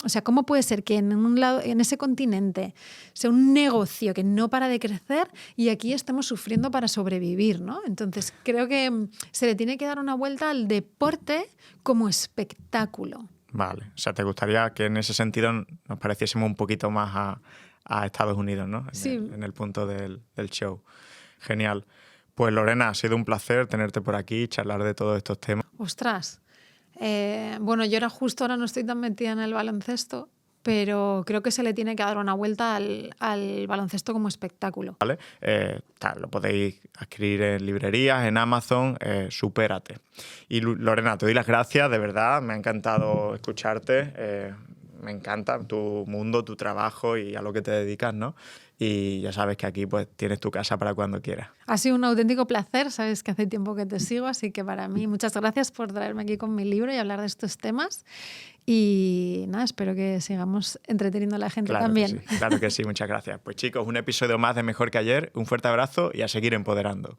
O sea, ¿cómo puede ser que en ese continente sea un negocio que no para de crecer y aquí estemos sufriendo para sobrevivir, ¿no? Entonces, creo que se le tiene que dar una vuelta al deporte como espectáculo. Vale. O sea, ¿te gustaría que en ese sentido nos pareciésemos un poquito más a Estados Unidos, ¿no? En el punto del show. Genial. Pues Lorena, ha sido un placer tenerte por aquí, charlar de todos estos temas. Ostras. Bueno, yo ahora no estoy tan metida en el baloncesto, pero creo que se le tiene que dar una vuelta al baloncesto como espectáculo. ¿Vale? Lo podéis adquirir en librerías, en Amazon, Supérate. Y Lorena, te doy las gracias, de verdad, me ha encantado escucharte, me encanta tu mundo, tu trabajo y a lo que te dedicas, ¿no? Y ya sabes que aquí pues tienes tu casa para cuando quieras. Ha sido un auténtico placer, sabes que hace tiempo que te sigo, así que para mí muchas gracias por traerme aquí con mi libro y hablar de estos temas. Y nada, espero que sigamos entreteniendo a la gente también. Claro que sí, muchas gracias. Pues chicos, un episodio más de Mejor que Ayer, un fuerte abrazo y a seguir empoderando.